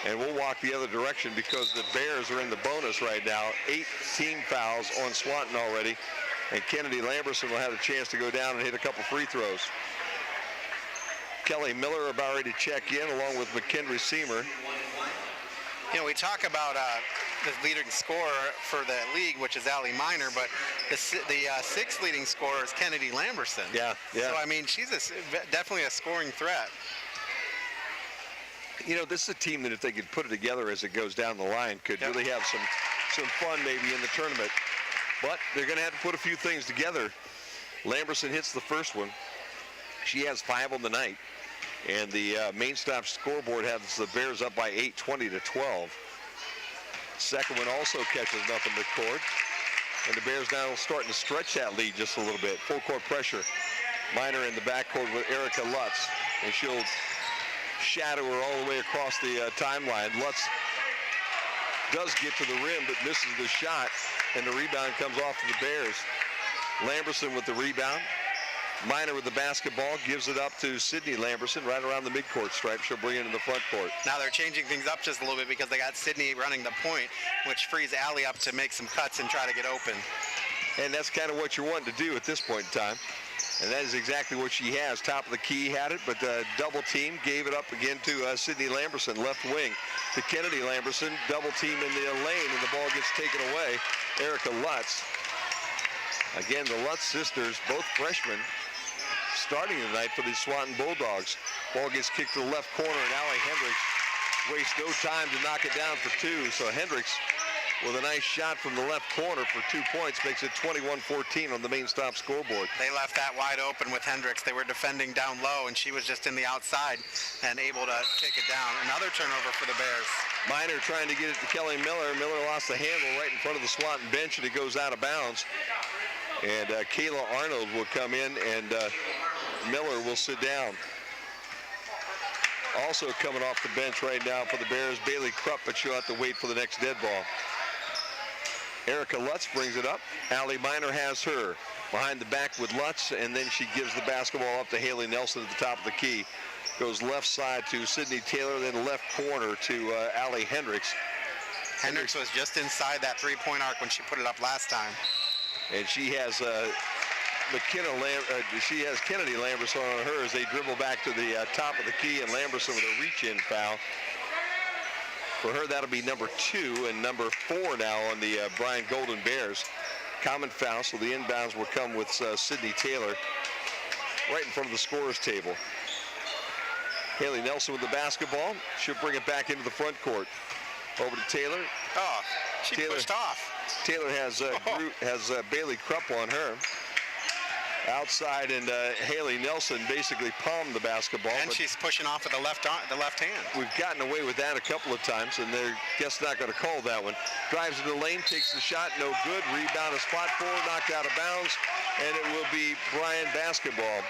And we'll walk the other direction because the Bears are in the bonus right now. 8 team fouls on Swanton already. And Kennedy Lamberson will have a chance to go down and hit a couple free throws. Kelly Miller about ready to check in along with McKendry Seamer. You know, we talk about leading scorer for the league, which is Allie Miner, but the sixth leading scorer is Kennedy Lamberson. Yeah. So, I mean, she's definitely a scoring threat. You know, this is a team that if they could put it together as it goes down the line, could really have some fun maybe in the tournament. But they're going to have to put a few things together. Lamberson hits the first one. She has 5 on the night. And the main stop scoreboard has the Bears up by 8, 20-12. Second one also catches nothing but cord. And the Bears now starting to stretch that lead just a little bit. Full court pressure. Miner in the backcourt with Erica Lutz. And she'll shadow her all the way across the timeline. Lutz does get to the rim but misses the shot, and the rebound comes off to the Bears. Lamberson with the rebound. Miner with the basketball gives it up to Sydney Lamberson right around the midcourt stripe. She'll bring it in the front court. Now they're changing things up just a little bit because they got Sydney running the point, which frees Allie up to make some cuts and try to get open. And that's kind of what you're wanting to do at this point in time. And that is exactly what she has. Top of the key had it, but double team gave it up again to Sydney Lamberson, left wing to Kennedy Lamberson. Double team in the lane, and the ball gets taken away. Erica Lutz. Again, the Lutz sisters, both freshmen, starting tonight for the Swanton Bulldogs. Ball gets kicked to the left corner, and Allie Hendricks wastes no time to knock it down for 2. So Hendricks, with a nice shot from the left corner for 2 points, makes it 21-14 on the main stop scoreboard. They left that wide open with Hendricks. They were defending down low, and she was just in the outside and able to take it down. Another turnover for the Bears. Miner trying to get it to Kelly Miller. Miller lost the handle right in front of the Swanton bench, and it goes out of bounds. And Kayla Arnold will come in, and Miller will sit down. Also coming off the bench right now for the Bears, Bailey Krupp, but she'll have to wait for the next dead ball. Erica Lutz brings it up. Allie Miner has her behind the back with Lutz, and then she gives the basketball up to Haley Nelson at the top of the key. Goes left side to Sydney Taylor, then left corner to Allie Hendricks. Hendricks was just inside that three-point arc when she put it up last time. And she has she has Kennedy Lamberson on her as they dribble back to the top of the key, and Lamberson with a reach-in foul. For her, that'll be number 2 and number 4 now on the Bryan Golden Bears. Common foul, so the inbounds will come with Sydney Taylor right in front of the scorer's table. Haley Nelson with the basketball. She'll bring it back into the front court. Over to Taylor. Oh, she pushed off. Taylor has Bailey Krupp on her. Outside, and Haley Nelson basically palmed the basketball. And she's pushing off with the left hand. We've gotten away with that a couple of times, and they're guess not going to call that one. Drives into the lane, takes the shot, no good. Rebound a spot forward, knocked out of bounds, and it will be Bryan basketball.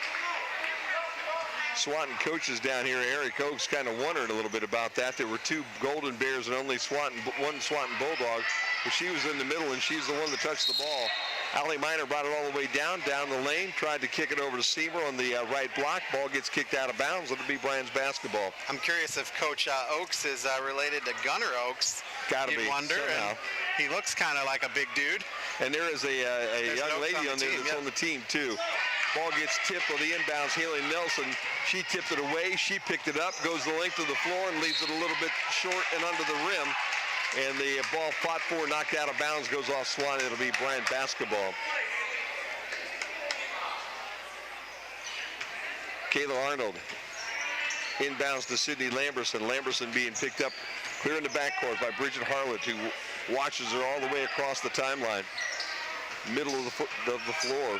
Swanton coaches down here, Eric Oakes, kind of wondering a little bit about that. There were 2 Golden Bears and only one Swanton Bulldog, but she was in the middle, and she's the one that touched the ball. Allie Miner brought it all the way down the lane, tried to kick it over to Seymour on the right block. Ball gets kicked out of bounds. It'll be Bryan's basketball. I'm curious if Coach Oakes is related to Gunnar Oakes. Gotta be, wonder. somehow. He looks kind of like a big dude. And there is a young lady on there that's on the team, too. Ball gets tipped on the inbounds. Haley Nelson, she tipped it away. She picked it up, goes the length of the floor, and leaves it a little bit short and under the rim. And the ball fought for, knocked out of bounds, goes off Swanton. It'll be Bryan basketball. Kayla Arnold inbounds to Sydney Lamberson. Lamberson being picked up clear in the backcourt by Bridget Harlett, who watches her all the way across the timeline. Middle of the floor.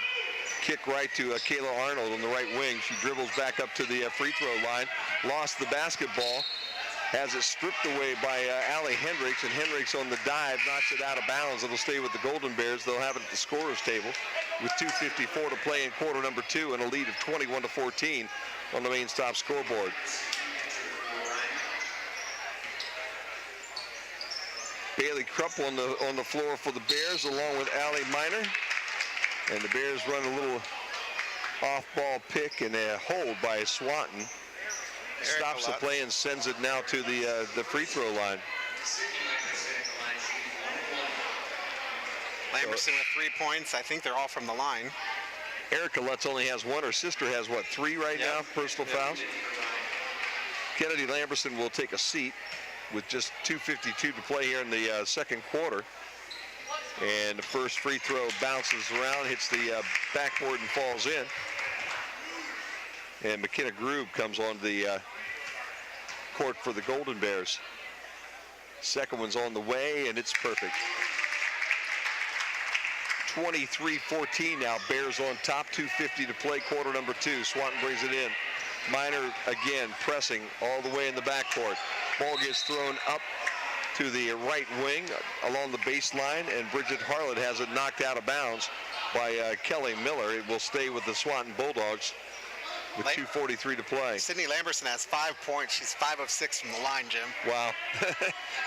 Kick right to Kayla Arnold on the right wing. She dribbles back up to the free throw line. Lost the basketball. Has it stripped away by Allie Hendricks, and Hendricks on the dive knocks it out of bounds. It'll stay with the Golden Bears. They'll have it at the scorer's table with 2:54 to play in quarter number 2 and a lead of 21-14 on the main stop scoreboard. Bailey Krupp on the floor for the Bears along with Allie Miner. And the Bears run a little off-ball pick and a hold by Swanton. Stops the play and sends it now to the free throw line. Lamberson with 3 points. I think they're all from the line. Erica Lutz only has 1. Her sister has, what, 3 right now, personal fouls? Kennedy Lamberson will take a seat. with just 2:52 to play here in the second quarter. And the first free throw bounces around, hits the backboard and falls in. And McKenna Grube comes on the court for the Golden Bears. Second one's on the way, and it's perfect. 23-14 now. Bears on top, 2:50 to play, quarter number 2. Swanton brings it in. Minor again pressing all the way in the backcourt. Ball gets thrown up to the right wing along the baseline, and Bridget Harlett has it knocked out of bounds by Kelly Miller. It will stay with the Swanton Bulldogs with 2:43 to play. Sydney Lamberson has 5 points. She's 5 of 6 from the line, Jim. Wow.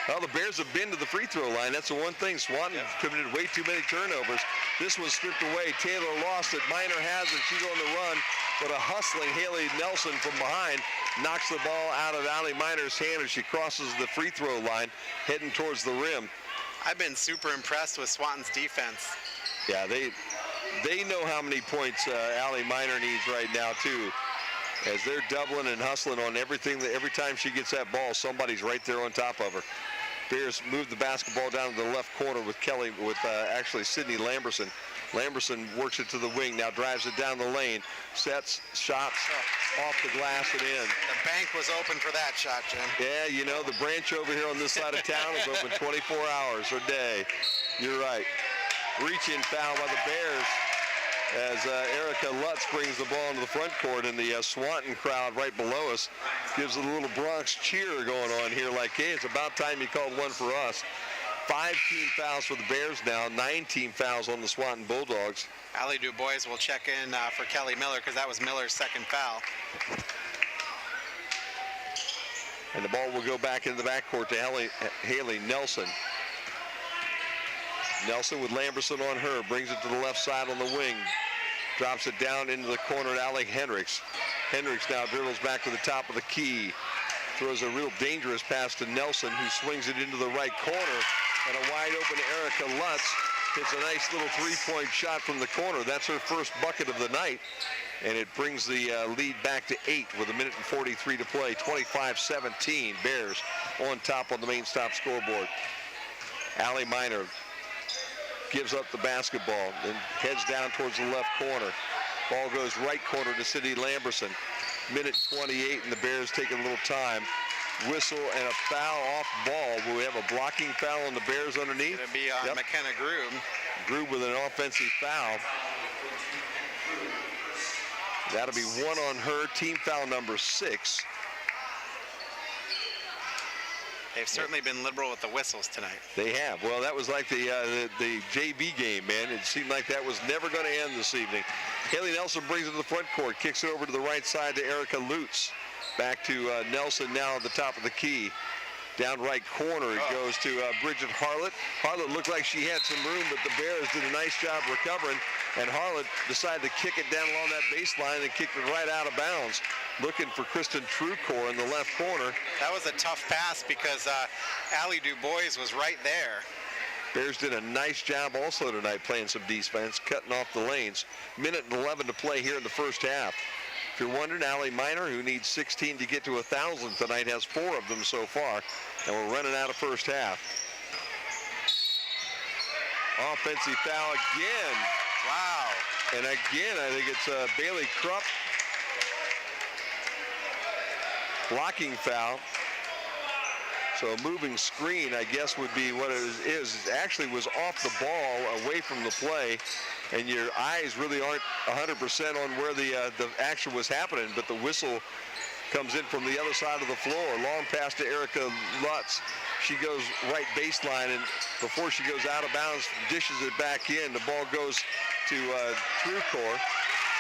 Well, the Bears have been to the free throw line. That's the one thing. Swanton committed way too many turnovers. This was stripped away. Taylor lost it. Minor has it. She's on the run, but a hustling Haley Nelson from behind knocks the ball out of Allie Minor's hand as she crosses the free throw line, heading towards the rim. I've been super impressed with Swanton's defense. Yeah, they know how many points Allie Minor needs right now, too, as they're doubling and hustling on everything. Every time she gets that ball, somebody's right there on top of her. Bears move the basketball down to the left corner with actually Sydney Lamberson. Lamberson works it to the wing, now drives it down the lane, sets, shots off the glass and in. The bank was open for that shot, Jim. Yeah, you know, the branch over here on this side of town is open 24 hours a day. You're right. Reach-in foul by the Bears as Erica Lutz brings the ball into the front court, and the Swanton crowd right below us gives a little Bronx cheer going on here, like, hey, it's about time you called one for us. 5 team fouls for the Bears now, 9 team fouls on the Swanton Bulldogs. Allie DuBois will check in for Kelly Miller because that was Miller's second foul. And the ball will go back into the backcourt to Haley Nelson. Nelson with Lamberson on her, brings it to the left side on the wing. Drops it down into the corner to Allie Hendricks. Hendricks now dribbles back to the top of the key. Throws a real dangerous pass to Nelson, who swings it into the right corner. And a wide open Erica Lutz hits a nice little three-point shot from the corner. That's her first bucket of the night. And it brings the lead back to 8 with 1:43 to play. 25-17, Bears on top on the main stop scoreboard. Allie Minor gives up the basketball and heads down towards the left corner. Ball goes right corner to Sydney Lamberson. 1:28, and the Bears taking a little time. Whistle and a foul off ball. Will we have a blocking foul on the Bears underneath? It'll be on McKenna Grube. Grube with an offensive foul. That'll be 1 on her, team foul number 6. They've certainly been liberal with the whistles tonight. They have. Well, that was like the JV game, man. It seemed like that was never going to end this evening. Haley Nelson brings it to the front court, kicks it over to the right side to Erica Lutz. Back to Nelson now at the top of the key. Down right corner it goes to Bridget Harlett. Harlett looked like she had some room, but the Bears did a nice job recovering, and Harlett decided to kick it down along that baseline and kicked it right out of bounds. Looking for Kristen Trucor in the left corner. That was a tough pass because Allie DuBois was right there. Bears did a nice job also tonight playing some defense, cutting off the lanes. 1:11 to play here in the first half. If you're wondering, Allie Minor, who needs 16 to get to 1,000 tonight, has 4 of them so far, and we're running out of first half. Offensive foul again. Wow. And again, I think it's Bailey Krupp. Blocking foul. So a moving screen, I guess, would be what it is. It actually was off the ball, away from the play, and your eyes really aren't 100% on where the action was happening, but the whistle comes in from the other side of the floor. Long pass to Erica Lutz. She goes right baseline, and before she goes out of bounds, dishes it back in. The ball goes to Trucor.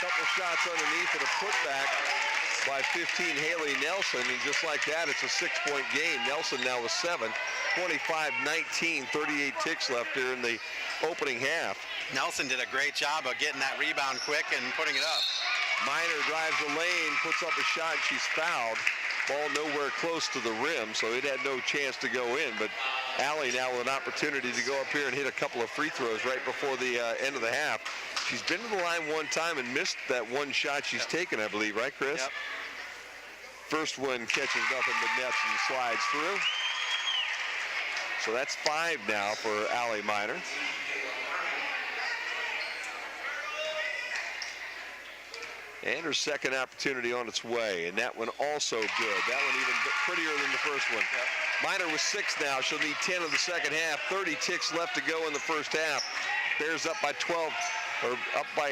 Couple shots underneath and a putback by 15, Haley Nelson, and just like that, it's a 6-point game. Nelson now with 7, 25-19, 38 ticks left here in the opening half. Nelson did a great job of getting that rebound quick and putting it up. Minor drives the lane, puts up a shot, she's fouled. Ball nowhere close to the rim, so it had no chance to go in, but Allie now with an opportunity to go up here and hit a couple of free throws right before the end of the half. She's been to the line one time and missed that one shot she's taken, I believe, right, Chris? Yep. First one catches nothing but nets and slides through. So that's 5 now for Allie Miner. And her second opportunity on its way, and that one also good. That one even prettier than the first one. Yep. Miner with 6 now. She'll need 10 in the second half. 30 ticks left to go in the first half. Bears up by 12, or up by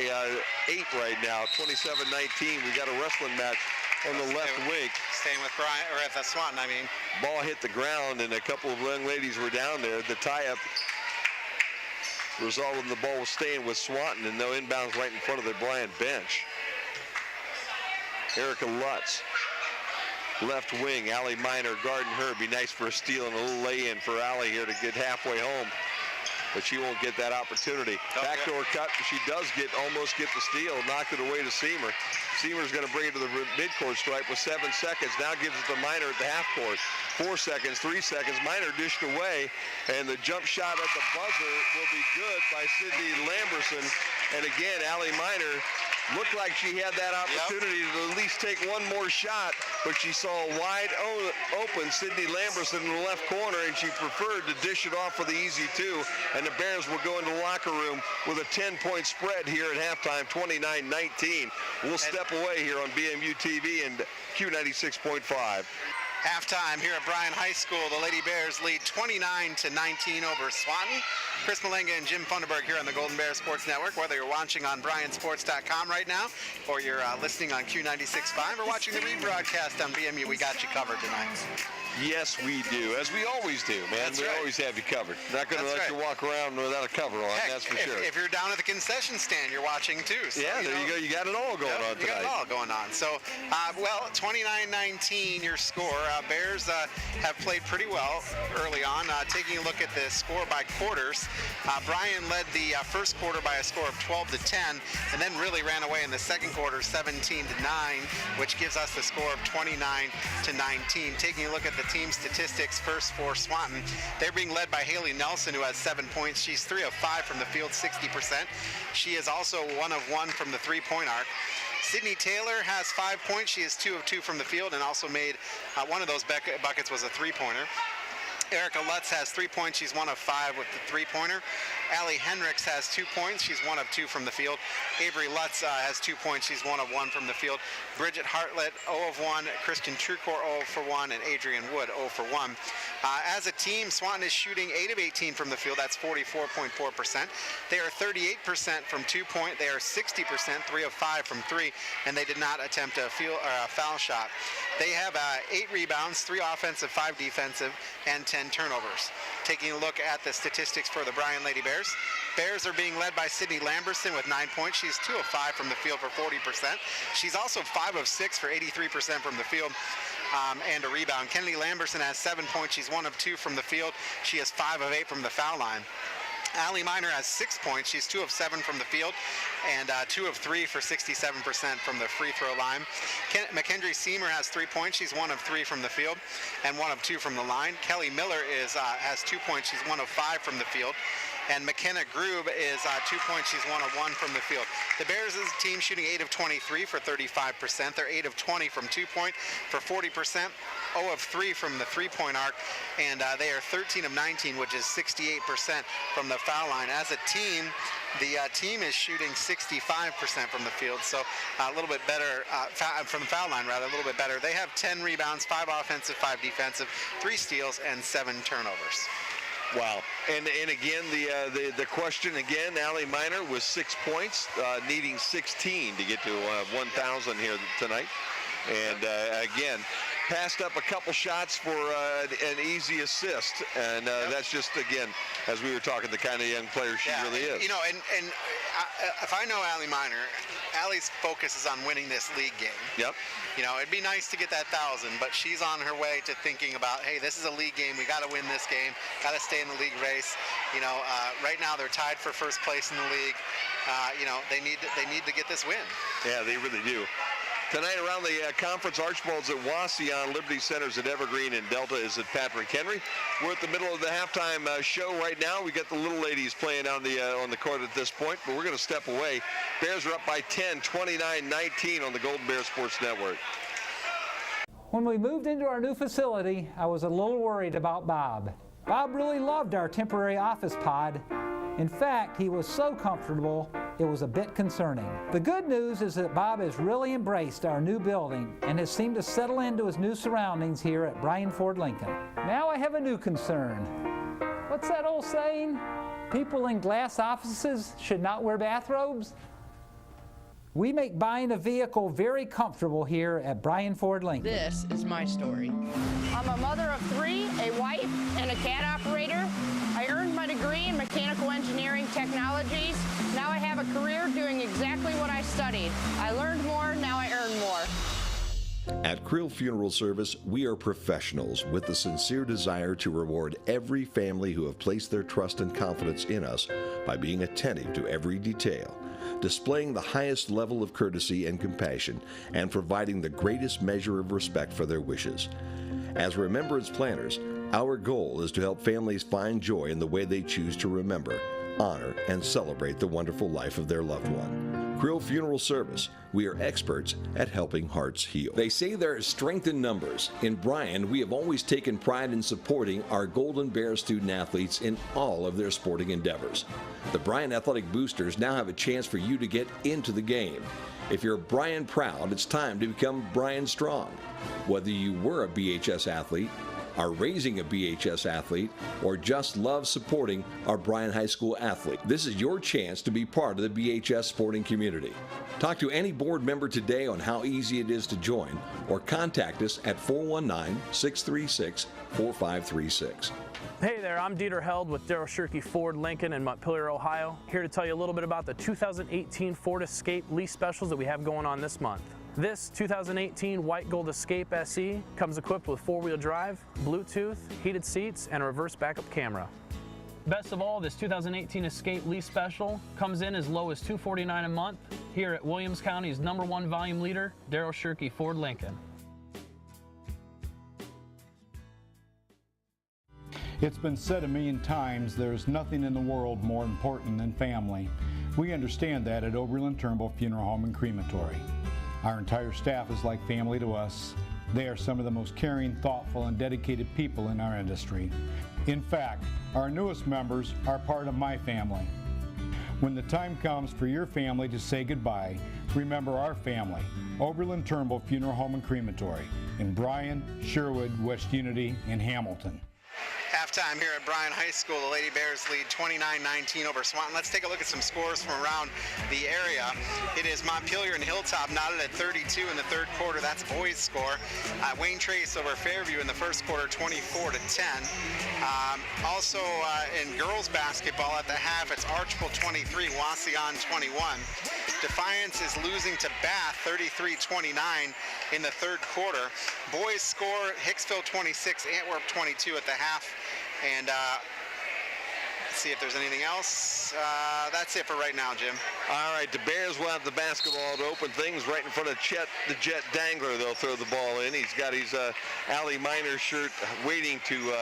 8 right now, 27-19. We got a wrestling match on the left wing. Staying with Bryan, or at the Swanton, I mean. Ball hit the ground, and a couple of young ladies were down there. The tie-up resulted in the ball was staying with Swanton, and no inbounds right in front of the Bryan bench. Erica Lutz, left wing. Allie Miner guarding her. Be nice for a steal and a little lay-in for Allie here to get halfway home, but she won't get that opportunity. Backdoor cut. She does almost get the steal. Knocked it away to Seamer. Seamer's going to bring it to the midcourt stripe with 7 seconds. Now gives it to Miner at the half court. 4 seconds, 3 seconds. Miner dished away, and the jump shot at the buzzer will be good by Sydney Lamberson. And again, Allie Miner looked like she had that opportunity to at least take one more shot, but she saw a wide open Sydney Lamberson in the left corner, and she preferred to dish it off for the easy 2, and the Bears will go into the locker room with a 10-point spread here at halftime, 29-19. We'll step away here on BMU TV and Q96.5. Halftime here at Bryan High School. The Lady Bears lead 29-19 over Swanton. Chris Malenga and Jim Funderburg here on the Golden Bear Sports Network. Whether you're watching on bryansports.com right now, or you're listening on Q96.5, or watching the rebroadcast on BMU, we got you covered tonight. Yes, we do, as we always do, man. We always have you covered. Not going to let you walk around without a cover on. Heck, that's for sure. If you're down at the concession stand, you're watching too. So, yeah, there you go. You got it all going on tonight. You got it all going on. So, well, 29-19 your score. Bears have played pretty well early on. Taking a look at the score by quarters, Bryan led the first quarter by a score of 12-10, and then really ran away in the second quarter, 17-9, which gives us the score of 29-19. Taking a look at the team statistics first for Swanton, they're being led by Haley Nelson, who has 7 points. She's 3 of 5 from the field, 60%. She is also 1 of 1 from the three-point arc. Sydney Taylor has 5 points. She is 2 of 2 from the field, and also made one of those buckets was a three-pointer. Erica Lutz has 3 points. She's 1 of 5 with the three-pointer. Allie Hendricks has 2 points. She's 1 of 2 from the field. Avery Lutz has 2 points. She's 1 of 1 from the field. Bridget Hartlett, 0 of 1. Christian Trucor, 0 for 1. And Adrian Wood, 0 for 1. As a team, Swanton is shooting 8 of 18 from the field. That's 44.4%. They are 38% from 2-point. They are 60%, 3 of 5 from 3. And they did not attempt a foul shot. They have 8 rebounds, 3 offensive, 5 defensive, and 10 turnovers. Taking a look at the statistics for the Bryan Lady Bears. Bears are being led by Sydney Lamberson with 9 points. She's 2 of 5 from the field for 40%. She's also 5 of 6 for 83% from the field. And a rebound. Kennedy Lamberson has 7 points. She's 1 of 2 from the field. She has 5 of 8 from the foul line. Allie Miner has 6 points. She's 2 of 7 from the field and 2 of 3 for 67% from the free throw line. McKendry Seamer has 3 points. She's 1 of 3 from the field and 1 of 2 from the line. Kelly Miller has 2 points. She's 1 of 5 from the field. And McKenna Grube is 2 points. She's 1 of 1 from the field. The Bears is a team shooting 8 of 23 for 35%. They're 8 of 20 from 2-point for 40%. 0 of 3 from the three-point arc, and they are 13 of 19, which is 68% from the foul line. As a team, the team is shooting 65% from the field, so a little bit better from the foul line, rather, a little bit better. They have 10 rebounds, 5 offensive, 5 defensive, 3 steals, and 7 turnovers. Wow. And again, the question again, Allie Miner with 6 points, needing 16 to get to 1,000 here tonight. And again, passed up a couple shots for an easy assist, and that's just, again, as we were talking, the kind of young player she really is. You know, and if I know Allie Miner, Allie's focus is on winning this league game. Yep. You know, it'd be nice to get that 1,000, but she's on her way to thinking about, hey, this is a league game. We got to win this game. Got to stay in the league race. You know, right now they're tied for first place in the league. You know, they need to get this win. Yeah, they really do. Tonight around the conference, Archibald's at Wauseon, Liberty Center's at Evergreen, and Delta is at Patrick Henry. We're at the middle of the halftime show right now. We got the little ladies playing on the court at this point, but we're going to step away. Bears are up by 10, 29-19 on the Golden Bear Sports Network. When we moved into our new facility, I was a little worried about Bob. Bob really loved our temporary office pod. In fact, he was so comfortable, it was a bit concerning. The good news is that Bob has really embraced our new building and has seemed to settle into his new surroundings here at Bryan Ford Lincoln. Now I have a new concern. What's that old saying? People in glass offices should not wear bathrobes? We make buying a vehicle very comfortable here at Bryan Ford Lincoln. This is my story. I'm a mother of 3, a wife, and a cat operator. I earned my degree in mechanical engineering technologies. Now I have a career doing exactly what I studied. I learned more, now I earn more. At Krill Funeral Service, we are professionals with the sincere desire to reward every family who have placed their trust and confidence in us by being attentive to every detail, displaying the highest level of courtesy and compassion, and providing the greatest measure of respect for their wishes. As remembrance planners, our goal is to help families find joy in the way they choose to remember, honor, and celebrate the wonderful life of their loved one. Krill Funeral Service, we are experts at helping hearts heal. They say there is strength in numbers. In Bryan, we have always taken pride in supporting our Golden Bear student athletes in all of their sporting endeavors. The Bryan Athletic Boosters now have a chance for you to get into the game. If you're Bryan proud, it's time to become Bryan strong. Whether you were a BHS athlete, are raising a BHS athlete, or just love supporting our Bryan High School athlete, this is your chance to be part of the BHS sporting community. Talk to any board member today on how easy it is to join, or contact us at 419-636-4536. Hey there, I'm Dieter Held with Darryl Shirkey Ford Lincoln in Montpelier, Ohio. Here to tell you a little bit about the 2018 Ford Escape lease specials that we have going on this month. This 2018 White Gold Escape SE comes equipped with 4-wheel drive, Bluetooth, heated seats, and a reverse backup camera. Best of all, this 2018 Escape lease special comes in as low as $249 a month here at Williams County's #1 volume leader, Darryl Shirkey Ford Lincoln. It's been said a million times, there's nothing in the world more important than family. We understand that at Oberlin Turnbull Funeral Home and Crematory. Our entire staff is like family to us. They are some of the most caring, thoughtful, and dedicated people in our industry. In fact, our newest members are part of my family. When the time comes for your family to say goodbye, remember our family, Oberlin Turnbull Funeral Home and Crematory in Bryan, Sherwood, West Unity, and Hamilton. Halftime here at Bryan High School, the Lady Bears lead 29-19 over Swanton. Let's take a look at some scores from around the area. It is Montpelier and Hilltop knotted at 32 in the third quarter. That's boys' score. Wayne Trace over Fairview in the first quarter, 24-10. Also in girls basketball at the half, it's Archville 23, Wasion 21. Defiance is losing to Bath 33-29 in the third quarter. Boys score Hicksville 26, Antwerp 22 at the half. And let's see if there's anything else. That's it for right now, Jim. All right, the Bears will have the basketball to open things right in front of Chet, the Jet Dangler. They'll throw the ball in. He's got his Allie Miner shirt waiting to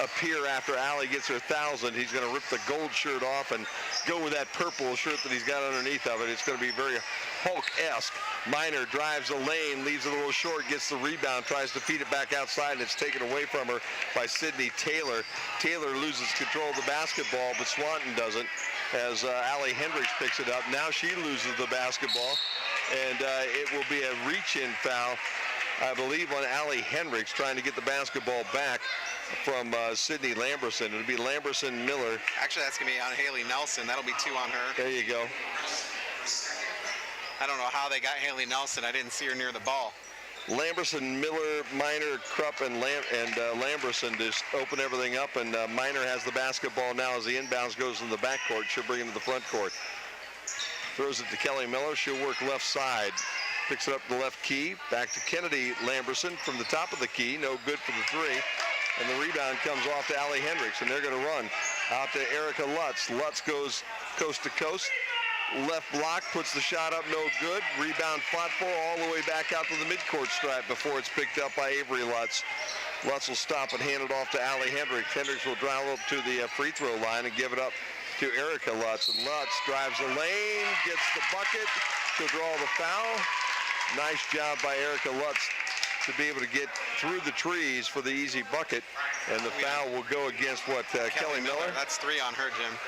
appear after Allie gets her 1,000. He's going to rip the gold shirt off and go with that purple shirt that he's got underneath of it. It's going to be very Hulk-esque. Miner drives the lane, leaves it a little short, gets the rebound, tries to feed it back outside, and it's taken away from her by Sydney Taylor. Taylor loses control of the basketball, but Swanton doesn't, as Allie Hendricks picks it up. Now she loses the basketball, and it will be a reach-in foul, I believe, on Allie Hendricks, trying to get the basketball back from Sydney Lamberson. It'll be Lamberson-Miller. Actually, that's going to be on Haley Nelson. That'll be 2 on her. There you go. I don't know how they got Haley Nelson. I didn't see her near the ball. Lamberson, Miller, Miner, Krupp, and Lamberson just open everything up, and Miner has the basketball now as the inbounds goes in the backcourt. She'll bring it to the front court. Throws it to Kelly Miller. She'll work left side. Picks it up to the left key. Back to Kennedy Lamberson from the top of the key. No good for the 3. And the rebound comes off to Allie Hendricks, and they're going to run out to Erica Lutz. Lutz goes coast to coast. Left block, puts the shot up, no good. Rebound fought for all the way back out to the midcourt stripe before it's picked up by Avery Lutz. Lutz will stop and hand it off to Allie Hendricks. Hendricks will drive up to the free throw line and give it up to Erica Lutz. And Lutz drives the lane, gets the bucket. She'll draw the foul. Nice job by Erica Lutz to be able to get through the trees for the easy bucket. And the foul will go against Kelly Miller. That's 3 on her, Jim.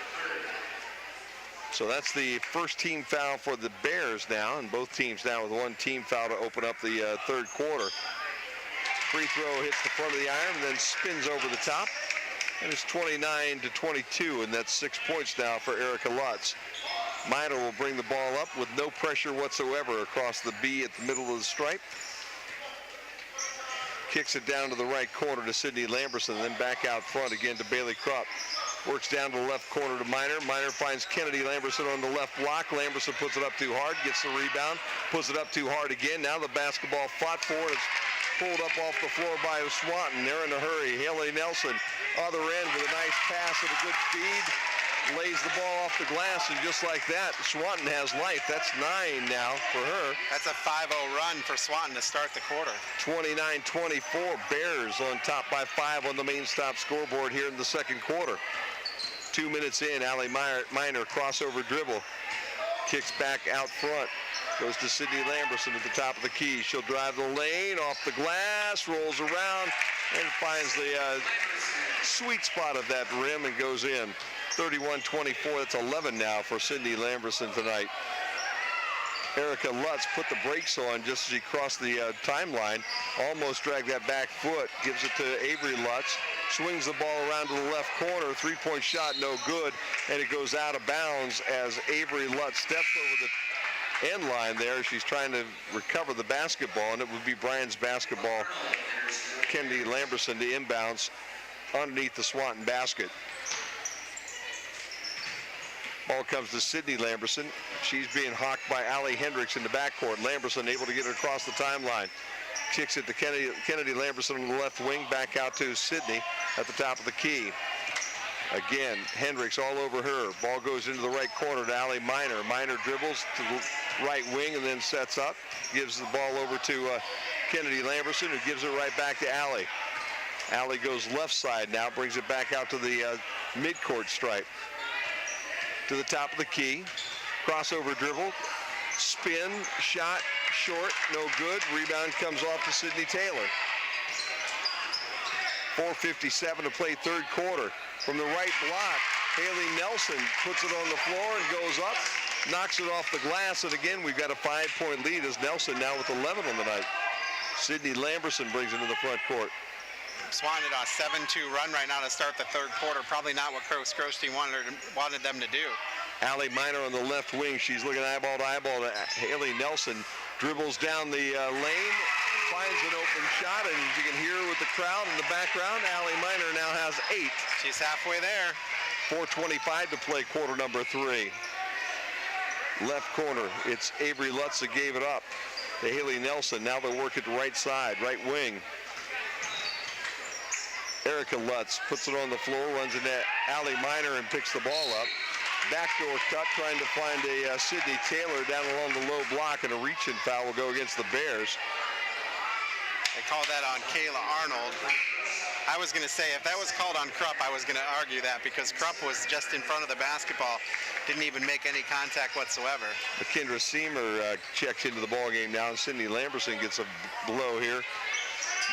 So that's the first team foul for the Bears now, and both teams now with 1 team foul to open up the third quarter. Free throw hits the front of the iron, then spins over the top. And it's 29-22, and that's 6 points now for Erica Lutz. Minor will bring the ball up with no pressure whatsoever across the B at the middle of the stripe. Kicks it down to the right corner to Sydney Lamberson, then back out front again to Bailey Krupp. Works down to the left corner to Minor. Minor finds Kennedy Lamberson on the left block. Lamberson puts it up too hard, gets the rebound, puts it up too hard again. Now the basketball fought for it. It's pulled up off the floor by Swanton. They're in a hurry. Haley Nelson, other end with a nice pass and a good feed. Lays the ball off the glass, and just like that, Swanton has life. That's 9 now for her. That's a 5-0 run for Swanton to start the quarter. 29-24, Bears on top by 5 on the main stop scoreboard here in the second quarter. 2 minutes in, Allie Minor crossover dribble. Kicks back out front. Goes to Sydney Lamberson at the top of the key. She'll drive the lane, off the glass, rolls around, and finds the sweet spot of that rim and goes in. 31-24, that's 11 now for Sydney Lamberson tonight. Erica Lutz put the brakes on just as she crossed the timeline. Almost dragged that back foot. Gives it to Avery Lutz. Swings the ball around to the left corner. 3-point shot, no good. And it goes out of bounds as Avery Lutz steps over the end line there. She's trying to recover the basketball, and it would be Bryan's basketball. Kennedy Lamberson to inbounds underneath the Swanton basket. Ball comes to Sydney Lamberson. She's being hawked by Allie Hendricks in the backcourt. Lamberson able to get it across the timeline. Kicks it to Kennedy Lamberson on the left wing, back out to Sydney at the top of the key. Again, Hendricks all over her. Ball goes into the right corner to Allie Minor. Minor dribbles to the right wing and then sets up. Gives the ball over to Kennedy Lamberson, who gives it right back to Allie. Allie goes left side now, brings it back out to the midcourt stripe. To the top of the key, crossover dribble, spin, shot, short, no good. Rebound comes off to Sydney Taylor. 4:57 to play third quarter. From the right block, Haley Nelson puts it on the floor and goes up, knocks it off the glass, and again we've got a 5-point lead as Nelson now with 11 on the night. Sydney Lamberson brings it to the front court. Swanton on a 7-2 run right now to start the third quarter. Probably not what Coach Grosstein wanted them to do. Allie Minor on the left wing. She's looking eyeball to eyeball to Haley Nelson. Dribbles down the lane, finds an open shot, and as you can hear with the crowd in the background, Allie Minor now has 8. She's halfway there. 4:25 to play quarter number 3. Left corner, it's Avery Lutz that gave it up to Haley Nelson. Now they work it the right side, right wing. Erica Lutz puts it on the floor, runs into Allie Minor and picks the ball up. Backdoor cut, trying to find a Sydney Taylor down along the low block, and a reach-in foul will go against the Bears. They called that on Kayla Arnold. I was going to say, if that was called on Krupp, I was going to argue that because Krupp was just in front of the basketball, didn't even make any contact whatsoever. McKendra Seamer checks into the ball game now, and Sydney Lamberson gets a blow here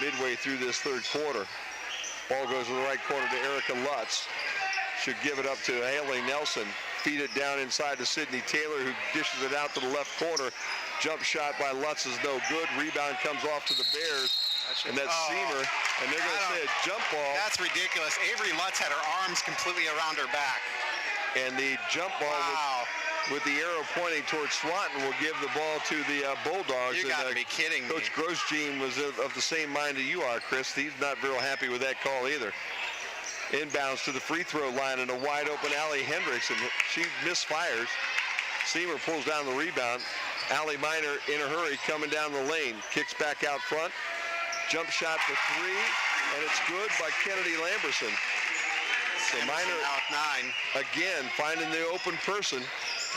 midway through this third quarter. Ball goes to the right corner to Erica Lutz. Should give it up to Haley Nelson. Feed it down inside to Sydney Taylor, who dishes it out to the left corner. Jump shot by Lutz is no good. Rebound comes off to the Bears. And that's Seamer. And they're going to say a jump ball. That's ridiculous. Avery Lutz had her arms completely around her back. And the jump ball with the arrow pointing towards Swanton will give the ball to the Bulldogs. You got to be kidding me. Coach Grosjean was of the same mind that you are, Chris. He's not real happy with that call either. Inbounds to the free throw line and a wide open Allie Hendricks, and she misfires. Seamer pulls down the rebound. Allie Minor in a hurry coming down the lane. Kicks back out front. Jump shot for 3, and it's good by Kennedy Lamberson. So Minor again finding the open person,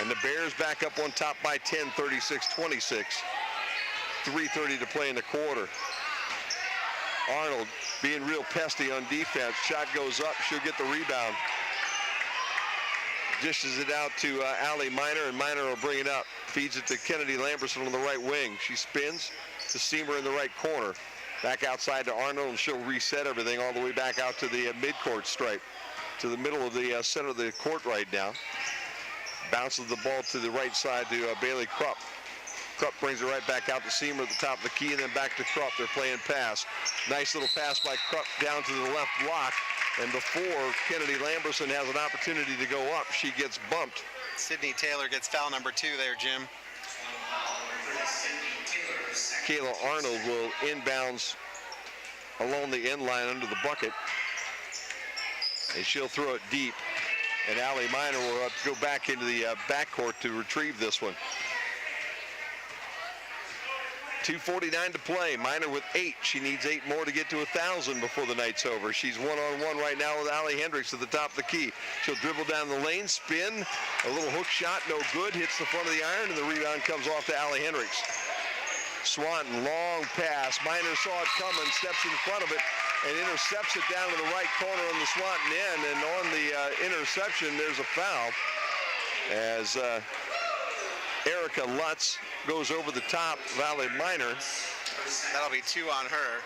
and the Bears back up on top by 10, 36-26. 3:30 to play in the quarter. Arnold being real pesty on defense. Shot goes up. She'll get the rebound. Dishes it out to Allie Minor, and Minor will bring it up. Feeds it to Kennedy Lamberson on the right wing. She spins to Seamer in the right corner. Back outside to Arnold, and she'll reset everything all the way back out to the midcourt stripe, to the middle of the center of the court right now. Bounces the ball to the right side to Bailey Krupp. Krupp brings it right back out to Seamer at the top of the key, and then back to Krupp. They're playing pass. Nice little pass by Krupp down to the left block. And before Kennedy Lamberson has an opportunity to go up, she gets bumped. Sydney Taylor gets foul number 2 there, Jim. Kayla Arnold will inbounds along the end line under the bucket. And she'll throw it deep. And Allie Miner will have to go back into the backcourt to retrieve this one. 2:49 to play. Miner with 8. She needs 8 more to get to 1,000 before the night's over. She's one-on-one right now with Allie Hendricks at the top of the key. She'll dribble down the lane, spin, a little hook shot, no good, hits the front of the iron, and the rebound comes off to Allie Hendricks. Swanton, long pass. Miner saw it coming, steps in front of it, and intercepts it down to the right corner on the Swanton end. And on the interception, there's a foul as Erica Lutz goes over the top of Allie Miner. That'll be 2 on her.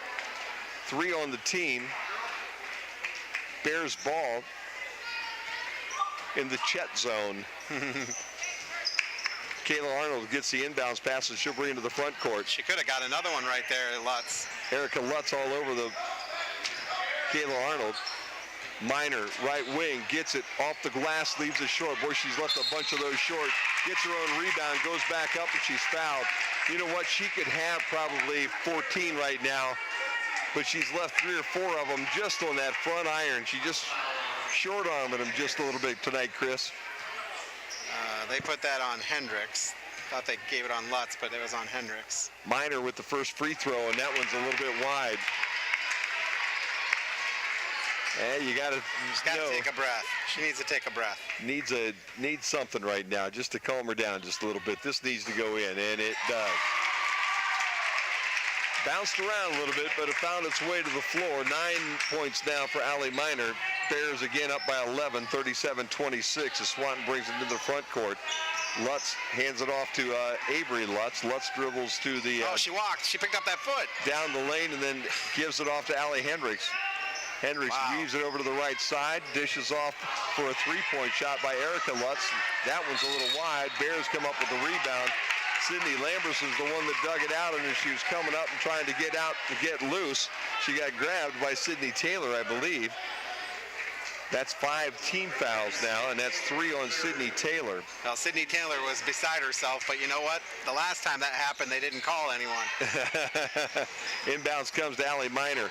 3 on the team. Bears ball in the Chet zone. Kayla Arnold gets the inbounds pass, and she'll bring it to the front court. She could have got another one right there, Lutz. Erica Lutz all over the Kayla Arnold. Miner, right wing, gets it off the glass, leaves it short. Boy, she's left a bunch of those short. Gets her own rebound, goes back up, and she's fouled. You know what? She could have probably 14 right now, but she's left 3 or 4 of them just on that front iron. She just short-arming them just a little bit tonight, Chris. They put that on Hendricks. Thought they gave it on Lutz, but it was on Hendricks. Miner with the first free throw, and that one's a little bit wide. Hey, you gotta take a breath. She needs to take a breath. Needs something right now just to calm her down just a little bit. This needs to go in, and it does. Bounced around a little bit, but it found its way to the floor. 9 points now for Allie Miner. Bears again up by 11, 37-26 as Swanton brings it into the front court. Lutz hands it off to Avery Lutz. Lutz dribbles to the... she walked. She picked up that foot. Down the lane and then gives it off to Allie Hendricks. Hendricks weaves it over to the right side, dishes off for a 3-point shot by Erica Lutz. That one's a little wide. Bears come up with the rebound. Sydney Lamberson's the one that dug it out, and as she was coming up and trying to get out to get loose, she got grabbed by Sydney Taylor, I believe. That's 5 team fouls now, and that's 3 on Sydney Taylor. Well, Sydney Taylor was beside herself, but you know what? The last time that happened, they didn't call anyone. Inbounds comes to Allie Miner.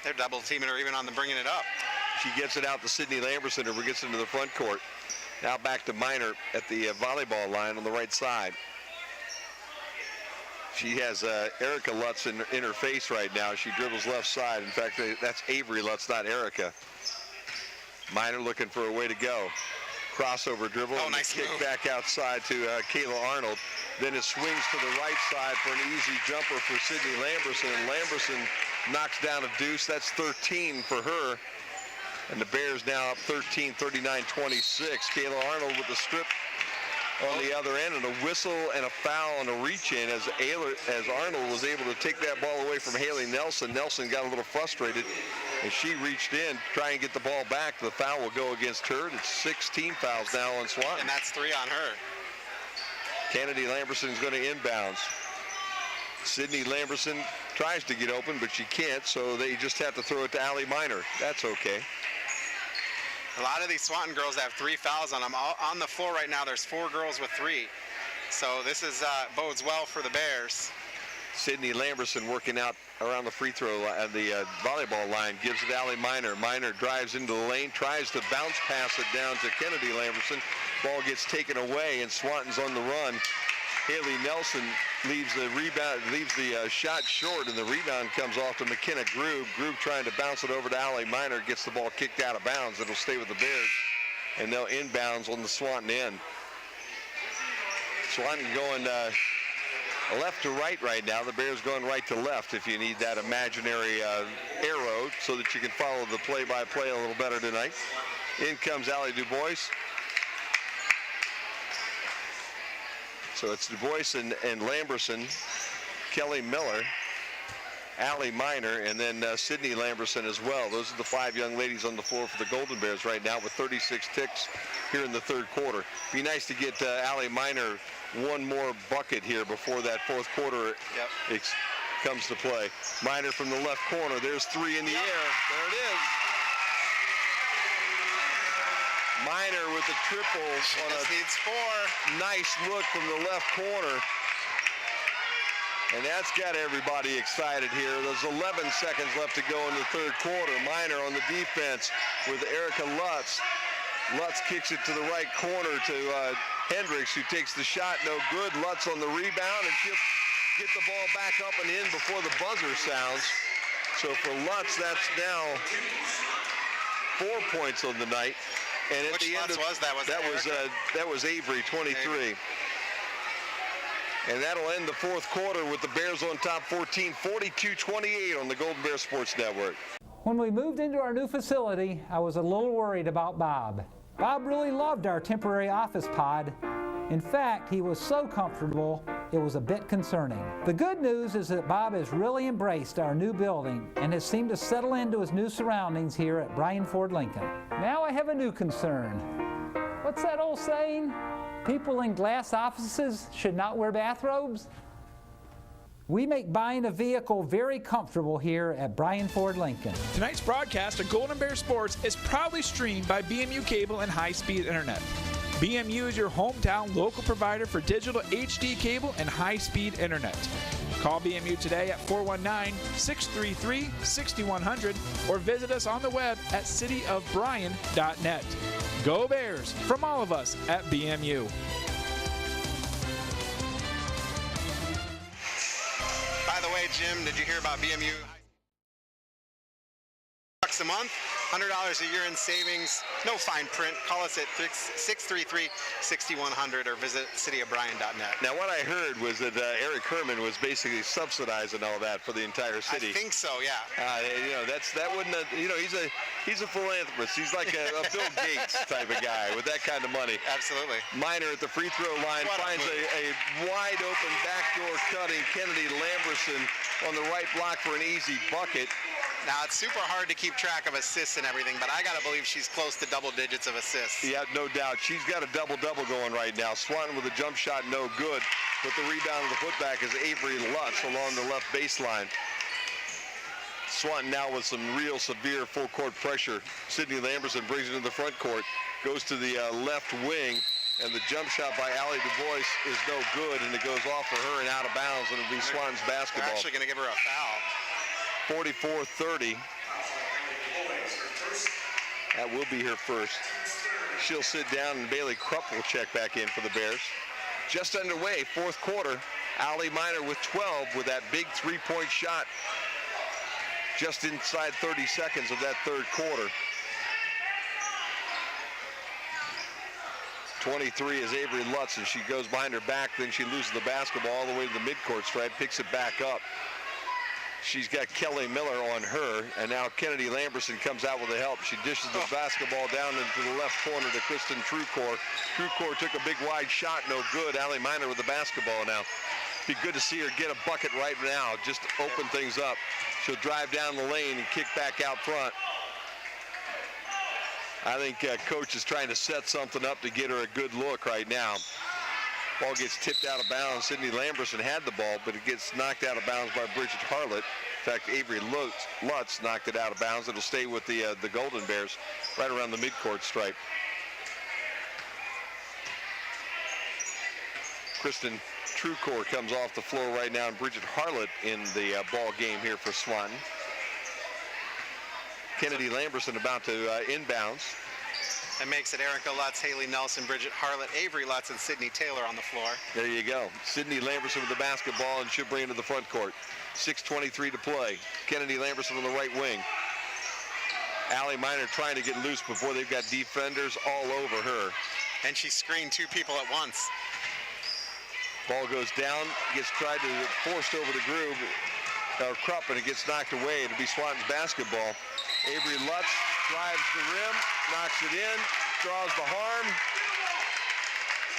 They're double teaming her even on the bringing it up. She gets it out to Sydney Lamberson, who gets into the front court. Now back to Miner at the volleyball line on the right side. She has Erica Lutz in her face right now. She dribbles left side. In fact, that's Avery Lutz, not Erica. Miner looking for a way to go. Crossover dribble. Oh, nice kick move. Back outside to Kayla Arnold. Then it swings to the right side for an easy jumper for Sydney Lamberson. And Lamberson knocks down a deuce. That's 13 for her. And the Bears now up 13, 39-26. Kayla Arnold with the strip on the other end, and a whistle and a foul and a reach-in as Arnold was able to take that ball away from Haley Nelson. Nelson got a little frustrated, and she reached in to try and get the ball back. The foul will go against her. It's 16 fouls now on Swanton. And that's 3 on her. Kennedy Lamberson is going to inbounds. Sydney Lamberson tries to get open, but she can't, so they just have to throw it to Allie Miner. That's okay. A lot of these Swanton girls have 3 fouls on them. On the floor right now, there's 4 girls with 3. So this is bodes well for the Bears. Sydney Lamberson working out around the free throw at the volleyball line, gives it to Allie Miner. Miner drives into the lane, tries to bounce pass it down to Kennedy Lamberson. Ball gets taken away, and Swanton's on the run. Haley Nelson leaves the rebound, leaves the shot short, and the rebound comes off to McKenna Grube. Grube trying to bounce it over to Allie Miner, gets the ball kicked out of bounds. It'll stay with the Bears, and they'll inbounds on the Swanton end. Swanton going left to right now. The Bears going right to left if you need that imaginary arrow so that you can follow the play-by-play a little better tonight. In comes Allie Dubois. So it's Dubois and Lamberson, Kelly Miller, Allie Miner, and then Sydney Lamberson as well. Those are the 5 young ladies on the floor for the Golden Bears right now with 36 ticks here in the third quarter. Be nice to get Allie Miner one more bucket here before that fourth quarter comes to play. Miner from the left corner. There's 3 in the air. There it is. Miner with a triple on a needs 4. Nice look from the left corner. And that's got everybody excited here. There's 11 seconds left to go in the third quarter. Miner on the defense with Erica Lutz. Lutz kicks it to the right corner to Hendricks, who takes the shot. No good. Lutz on the rebound, and she'll get the ball back up and in before the buzzer sounds. So for Lutz, that's now 4 points on the night. And at the end was that? That was Avery, 23. And that'll end the fourth quarter with the Bears on top 14, 42-28 on the Golden Bear Sports Network. When we moved into our new facility, I was a little worried about Bob. Bob really loved our temporary office pod. In fact, he was so comfortable, it was a bit concerning. The good news is that Bob has really embraced our new building and has seemed to settle into his new surroundings here at Bryan Ford Lincoln. Now I have a new concern. What's that old saying? People in glass offices should not wear bathrobes? We make buying a vehicle very comfortable here at Bryan Ford Lincoln. Tonight's broadcast of Golden Bear Sports is proudly streamed by BMU Cable and high-speed internet. BMU is your hometown local provider for digital HD cable and high-speed internet. Call BMU today at 419-633-6100 or visit us on the web at cityofbryan.net. Go Bears from all of us at BMU. By the way, Jim, did you hear about BMU? $100 a month, $100 a year in savings, no fine print. Call us at 633-6100 or visit cityofbryan.net. Now, what I heard was that Eric Herman was basically subsidizing all that for the entire city. I think so, yeah. That wouldn't. He's a philanthropist. He's like a Bill Gates type of guy with that kind of money. Absolutely. Miner at the free throw line finds a wide open backdoor cutting Kennedy Lamberson on the right block for an easy bucket. Now, it's super hard to keep track of assists and everything, but I got to believe she's close to double digits of assists. Yeah, no doubt. She's got a double-double going right now. Swanton with a jump shot, no good. But the rebound of the putback is Avery Lutz along the left baseline. Swanton now with some real severe full-court pressure. Sydney Lamberson brings it to the front court, goes to the left wing, and the jump shot by Allie DuBois is no good, and it goes off for her and out of bounds, and it'll be Swanton's basketball. They're actually going to give her a foul. 44-30. That will be her first. She'll sit down, and Bailey Krupp will check back in for the Bears. Just underway, fourth quarter. Allie Miner with 12 with that big three-point shot just inside 30 seconds of that third quarter. 23 is Avery Lutz, and she goes behind her back, then she loses the basketball all the way to the midcourt stripe, picks it back up. She's got Kelly Miller on her, and now Kennedy Lamberson comes out with the help. She dishes the basketball down into the left corner to Kristen Trucor. Trucor took a big wide shot, no good. Allie Miner with the basketball now. Be good to see her get a bucket right now, just open things up. She'll drive down the lane and kick back out front. I think Coach is trying to set something up to get her a good look right now. Ball gets tipped out of bounds. Sydney Lamberson had the ball, but it gets knocked out of bounds by Bridget Harlett. In fact, Avery Lutz knocked it out of bounds. It'll stay with the Golden Bears right around the midcourt stripe. Kristen Trucor comes off the floor right now, and Bridget Harlett in the ball game here for Swanton. Kennedy Lamberson about to inbounds. That makes it Erica Lutz, Haley Nelson, Bridget Harlett, Avery Lutz, and Sydney Taylor on the floor. There you go. Sydney Lamberson with the basketball, and she'll bring it to the front court. 6:23 to play. Kennedy Lamberson on the right wing. Allie Miner trying to get loose before they've got defenders all over her. And she screened two people at once. Ball goes down, gets tried to forced over the groove, Krupp, and it gets knocked away. It'll be Swanton's basketball. Avery Lutz drives the rim, knocks it in, draws the harm.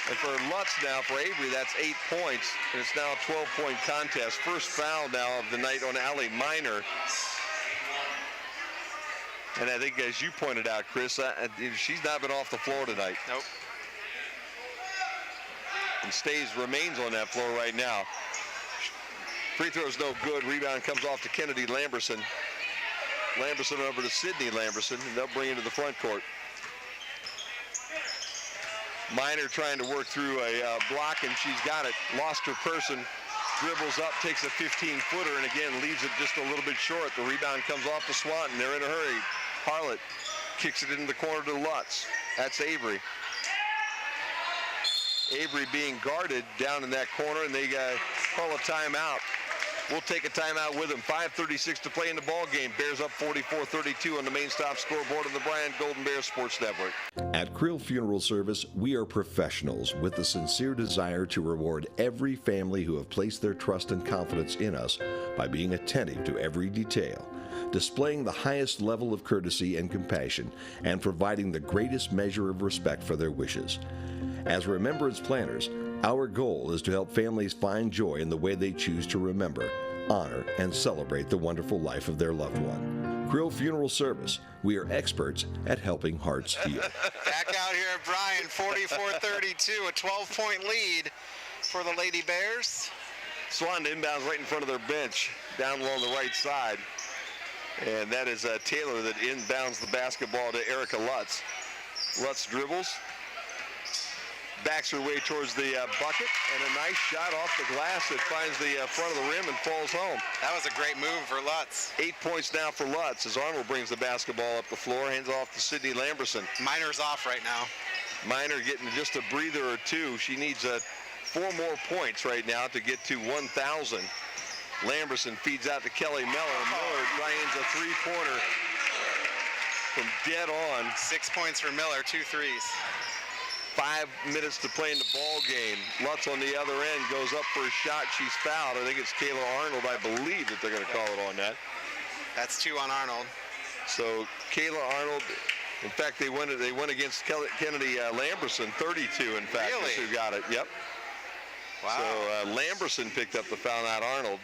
And for Lutz now, for Avery, that's 8 points, and it's now a 12-point contest. First foul now of the night on Allie Miner. And I think, as you pointed out, Chris, she's not been off the floor tonight. Nope. And remains on that floor right now. Free throw's no good. Rebound comes off to Kennedy Lamberson. Lamberson over to Sydney Lamberson, and they'll bring it to the front court. Miner trying to work through a block, and she's got it. Lost her person, dribbles up, takes a 15-footer, and again leaves it just a little bit short. The rebound comes off to Swanton. They're in a hurry. Harlot kicks it into the corner to Lutz. That's Avery. Avery being guarded down in that corner, and they call a timeout. We'll take a timeout with them. 5:36 to play in the ball game. Bears up 44-32 on the main stop scoreboard of the Bryan Golden Bears Sports Network. At Krill Funeral Service, we are professionals with the sincere desire to reward every family who have placed their trust and confidence in us by being attentive to every detail, displaying the highest level of courtesy and compassion, and providing the greatest measure of respect for their wishes. As remembrance planners, our goal is to help families find joy in the way they choose to remember, honor, and celebrate the wonderful life of their loved one. Krill Funeral Service, we are experts at helping hearts heal. Back out here at Bryan, 44-32, a 12-point lead for the Lady Bears. Swanton inbounds right in front of their bench, down along the right side. And that is Taylor that inbounds the basketball to Erica Lutz. Lutz dribbles, backs her way towards the bucket, and a nice shot off the glass that finds the front of the rim and falls home. That was a great move for Lutz. 8 points now for Lutz as Arnold brings the basketball up the floor, hands off to Sydney Lamberson. Miner's off right now. Miner getting just a breather or two. She needs 4 more points right now to get to 1,000. Lamberson feeds out to Kelly Miller. Miller drains a three-pointer from dead on. 6 points for Miller, 2 threes. 5 minutes to play in the ball game. Lutz on the other end goes up for a shot. She's fouled. I think it's Kayla Arnold. I believe that they're going to call it on that. That's 2 on Arnold. So Kayla Arnold, in fact, they went against Kennedy Lamberson, 32, in fact. Really? That's who got it. Yep. Wow. So Lamberson picked up the foul, not Arnold.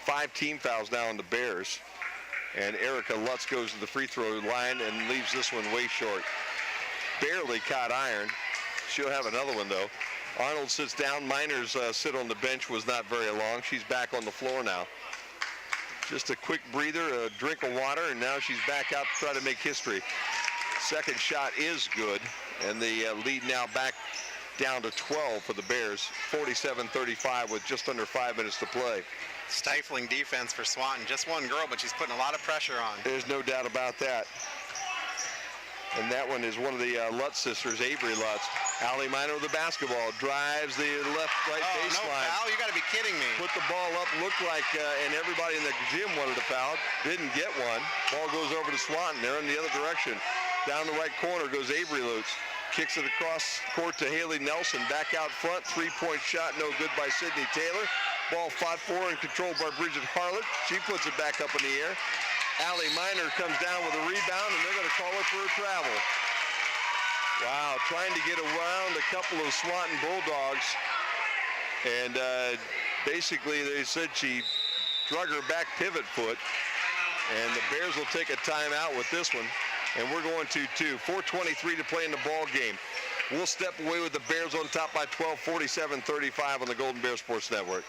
5 team fouls now on the Bears. And Erica Lutz goes to the free throw line and leaves this one way short. Barely caught iron. She'll have another one, though. Arnold sits down. Miner's sit on the bench was not very long. She's back on the floor now. Just a quick breather, a drink of water, and now she's back out to try to make history. Second shot is good, and the lead now back down to 12 for the Bears. 47-35 with just under 5 minutes to play. Stifling defense for Swanton. Just one girl, but she's putting a lot of pressure on. There's no doubt about that. And that one is one of the Lutz sisters, Avery Lutz. Allie Miner with the basketball, drives the left-right baseline. No foul? You got to be kidding me. Put the ball up, looked like, and everybody in the gym wanted a foul. Didn't get one. Ball goes over to Swanton. They're in the other direction. Down the right corner goes Avery Lutz. Kicks it across court to Haley Nelson. Back out front, 3-point shot, no good by Sydney Taylor. Ball fought for and controlled by Bridget Harlot. She puts it back up in the air. Allie Miner comes down with a rebound, and they're going to call it for a travel. Wow, trying to get around a couple of Swanton Bulldogs. And basically they said she drug her back pivot foot. And the Bears will take a timeout with this one. And we're going to 4:23 to play in the ball game. We'll step away with the Bears on top by 12, 47-35 on the Golden Bear Sports Network.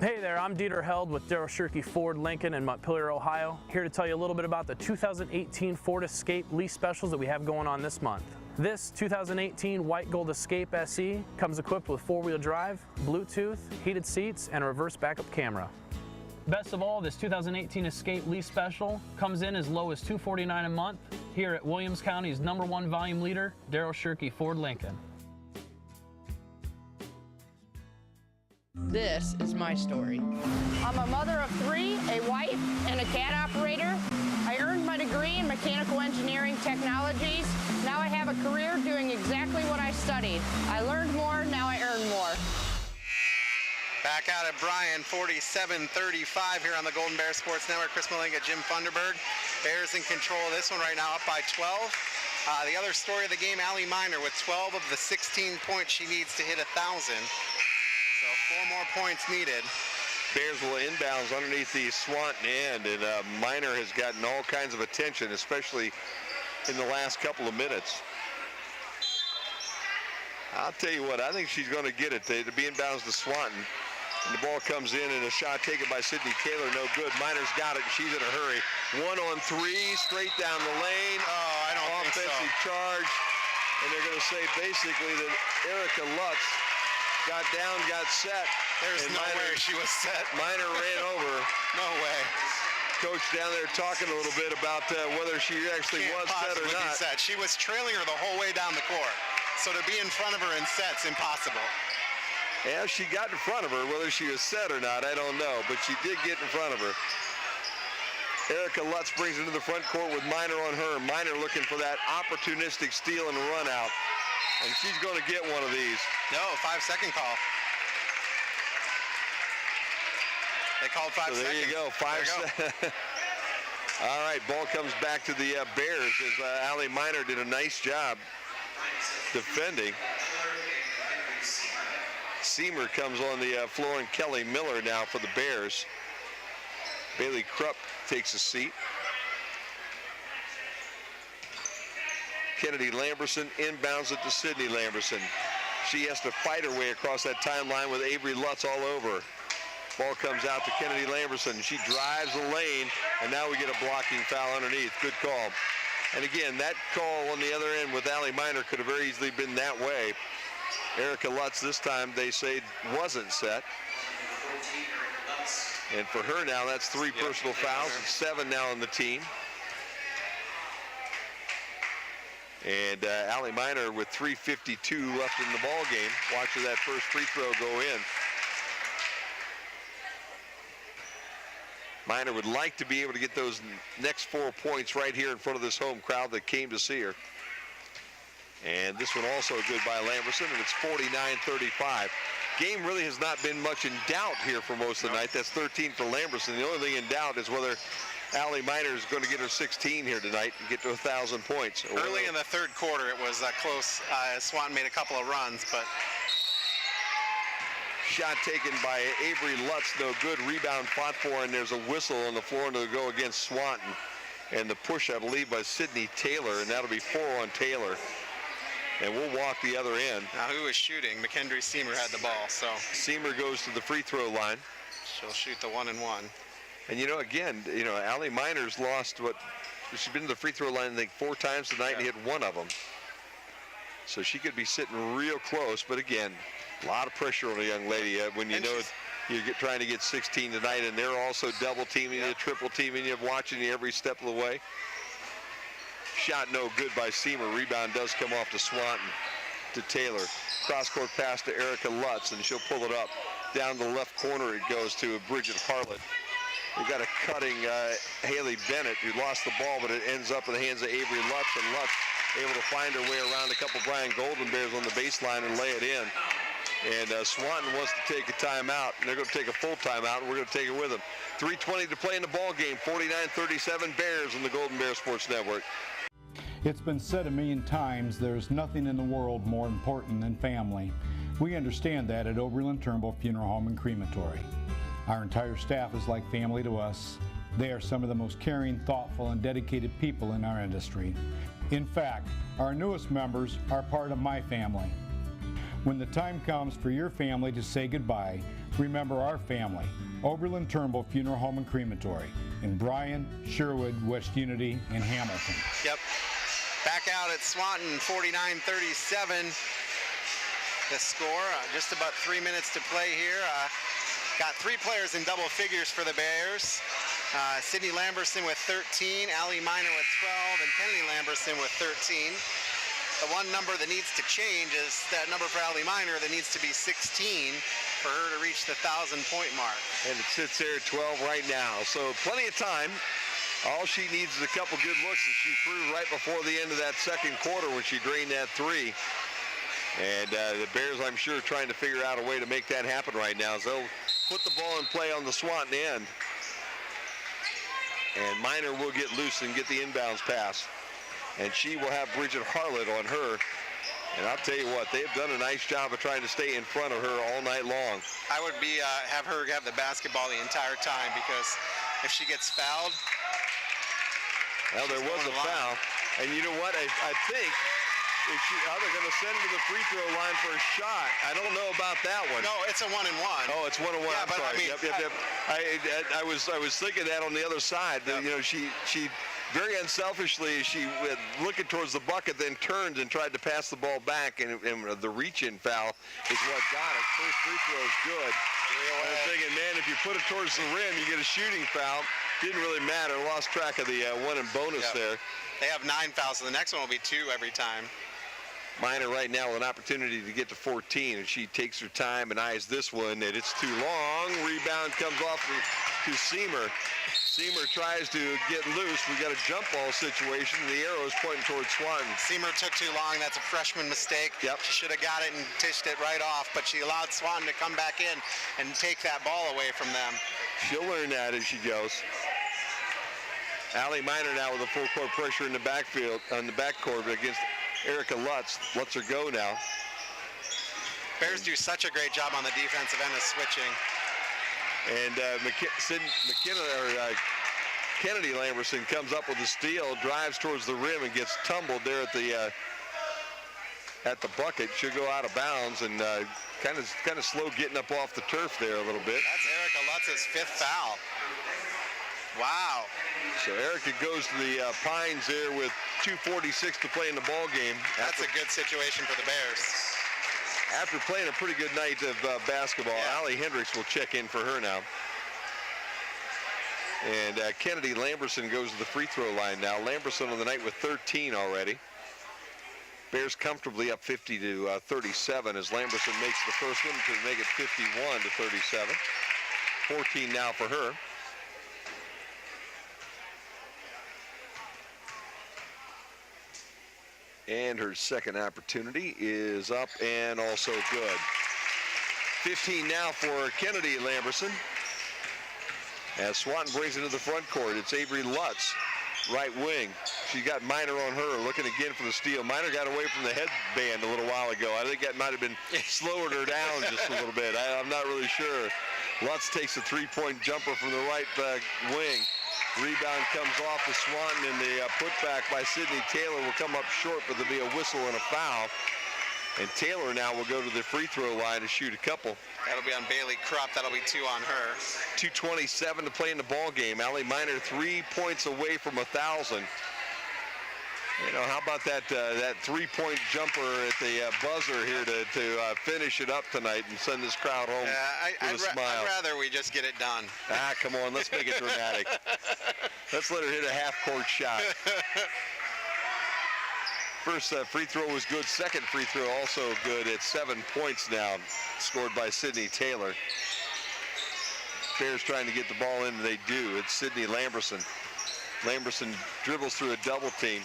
Hey there, I'm Dieter Held with Daryl Shirkey Ford Lincoln in Montpelier, Ohio. Here to tell you a little bit about the 2018 Ford Escape lease specials that we have going on this month. This 2018 White Gold Escape SE comes equipped with 4-wheel drive, Bluetooth, heated seats, and a reverse backup camera. Best of all, this 2018 Escape lease special comes in as low as $249 a month here at Williams County's #1 volume leader, Daryl Shirkey Ford Lincoln. This is my story. I'm a mother of 3, a wife, and a CAD operator. I earned my degree in mechanical engineering technologies. Now I have a career doing exactly what I studied. I learned more, now I earn more. Back out at Bryan, 47-35 here on the Golden Bear Sports Network. Chris Malinga, Jim Funderburg. Bears in control of this one right now, up by 12. The other story of the game, Allie Miner with 12 of the 16 points she needs to hit 1,000. So 4 more points needed. Bears will inbounds underneath the Swanton end, and Miner has gotten all kinds of attention, especially in the last couple of minutes. I'll tell you what, I think she's going to get it. To be inbounds to Swanton. And the ball comes in, and a shot taken by Sydney Taylor, no good. Miner's got it, and she's in a hurry. 1-on-3, straight down the lane. Oh, I don't think so. Offensive charge, and they're going to say basically that Erica Lutz got down, got set. There's no way she was set. Miner ran over. No way. Coach down there talking a little bit about whether she actually was set or not. Set. She was trailing her the whole way down the court. So to be in front of her in set's impossible. Yeah, she got in front of her. Whether she was set or not, I don't know. But she did get in front of her. Erica Lutz brings it into the front court with Miner on her. Miner looking for that opportunistic steal and run out. And she's going to get one of these. No, 5-second call. They called 5 seconds. There you go, 5 seconds. All right, ball comes back to the Bears as Allie Miner did a nice job defending. Seamer comes on the floor, and Kelly Miller now for the Bears. Bailey Krupp takes a seat. Kennedy Lamberson inbounds it to Sydney Lamberson. She has to fight her way across that timeline with Avery Lutz all over. Ball comes out to Kennedy Lamberson. She drives the lane, and now we get a blocking foul underneath. Good call. And again, that call on the other end with Allie Miner could have very easily been that way. Erica Lutz this time, they say, wasn't set. And for her now, that's 3 personal fouls and 7 now on the team. And Allie Miner with 3:52 left in the ball game. Watching that first free throw go in. Miner would like to be able to get those next 4 points right here in front of this home crowd that came to see her. And this one also good by Lamberson, and it's 49-35. Game really has not been much in doubt here for most of the night. That's 13 for Lamberson. The only thing in doubt is whether Allie Miner is going to get her 16 here tonight and get to 1,000 points. Early in the third quarter, it was close. Swanton made a couple of runs, but... Shot taken by Avery Lutz, no good. Rebound fought for, and there's a whistle on the floor to go against Swanton. And the push, I believe, by Sydney Taylor, and that'll be 4 on Taylor. And we'll walk the other end. Now, who was shooting? McKendry Seamer had the ball, so... Seamer goes to the free throw line. She'll shoot the 1-and-1. And, again, Allie Miner's lost she's been to the free throw line, I think, 4 times tonight and hit 1 of them. So she could be sitting real close, but again, a lot of pressure on a young lady when you know you're trying to get 16 tonight, and they're also double teaming you, triple teaming you, watching you every step of the way. Shot no good by Seamer. Rebound does come off to Swanton, to Taylor. Cross-court pass to Erica Lutz, and she'll pull it up. Down the left corner it goes to Bridget Harlett. We've got a cutting Haley Bennett, who lost the ball, but it ends up in the hands of Avery Lutz, and Lutz able to find her way around a couple Bryan Golden Bears on the baseline and lay it in. And Swanton wants to take a timeout, and they're going to take a full timeout, and we're going to take it with them. 3:20 to play in the ball game. 49-37 Bears on the Golden Bear Sports Network. It's been said a million times, there's nothing in the world more important than family. We understand that at Oberlin Turnbull Funeral Home and Crematory. Our entire staff is like family to us. They are some of the most caring, thoughtful, and dedicated people in our industry. In fact, our newest members are part of my family. When the time comes for your family to say goodbye, remember our family, Oberlin Turnbull Funeral Home and Crematory in Bryan, Sherwood, West Unity, and Hamilton. Yep. Back out at Swanton, 49-37. The score, just about 3 minutes to play here. Got 3 players in double figures for the Bears. Sydney Lamberson with 13, Allie Miner with 12, and Kennedy Lamberson with 13. The one number that needs to change is that number for Allie Miner that needs to be 16 for her to reach the 1,000-point mark. And it sits there at 12 right now. So plenty of time. All she needs is a couple good looks that she threw right before the end of that second quarter when she drained that 3. And the Bears, I'm sure, trying to figure out a way to make that happen right now. So they'll put the ball in play on the Swanton end. And Miner will get loose and get the inbounds pass. and she will have Bridget Harlett on her. And I'll tell you what, they've done a nice job of trying to stay in front of her all night long. I would be have her have the basketball the entire time, because if she gets fouled. Well, there was a foul. And you know what? I think if they're going to send her to the free throw line for a shot. I don't know about that one. No, it's a 1-and-1. Oh, it's 1-and-1. Yeah, I'm but sorry. I mean, I was thinking that on the other side. That, you know, she very unselfishly, she looking towards the bucket, then turned and tried to pass the ball back, and the reach-in foul is what got it. First free throw is good. I'm thinking, man, if you put it towards the rim, you get a shooting foul. Didn't really matter. Lost track of the one in bonus there. They have 9 fouls, so the next one will be 2 every time. Minor right now with an opportunity to get to 14, and she takes her time and eyes this one, and it's too long. Rebound comes off to Seamer. Seamer tries to get loose. We got a jump ball situation. The arrow is pointing towards Swanton. Seamer took too long. That's a freshman mistake. Yep. She should have got it and tished it right off, but she allowed Swanton to come back in and take that ball away from them. She'll learn that as she goes. Allie Minor now with a full court pressure in the backfield, on the backcourt against Erica Lutz. Lets her go now. Bears do such a great job on the defensive end of switching. And Kennedy Lamberson comes up with a steal, drives towards the rim, and gets tumbled there at the bucket. She'll go out of bounds, and kind of slow getting up off the turf there a little bit. That's Erica Lutz's 5th foul. Wow. So Erica goes to the Pines there with 2:46 to play in the ball game. That's a good situation for the Bears. After playing a pretty good night of basketball, Allie Hendricks will check in for her now. And Kennedy Lamberson goes to the free throw line now. Lamberson on the night with 13 already. Bears comfortably up 50 to 37 as Lamberson makes the first one to make it 51 to 37. 14 now for her. And her second opportunity is up and also good. 15 now for Kennedy Lamberson. As Swanton brings it to the front court, it's Avery Lutz, right wing. She got Minor on her, looking again for the steal. Minor got away from the headband a little while ago. I think that might have been slowing her down just a little bit. I'm not really sure. Lutz takes a three-point jumper from the right wing. Rebound comes off to Swanton, and the putback by Sydney Taylor will come up short, but there'll be a whistle and a foul. And Taylor now will go to the free throw line to shoot a couple. That'll be on Bailey Krupp. That'll be 2 on her. 2:27 to play in the ball game. Allie Minor 3 points away from 1,000. You know, how about that three-point jumper at the buzzer here to finish it up tonight and send this crowd home with a smile. I'd rather we just get it done. Ah, come on, let's make it dramatic. Let's let her hit a half-court shot. First free throw was good. Second free throw also good at 7 points now, scored by Sydney Taylor. Bears trying to get the ball in, and they do. It's Sydney Lamberson. Lamberson dribbles through a double team.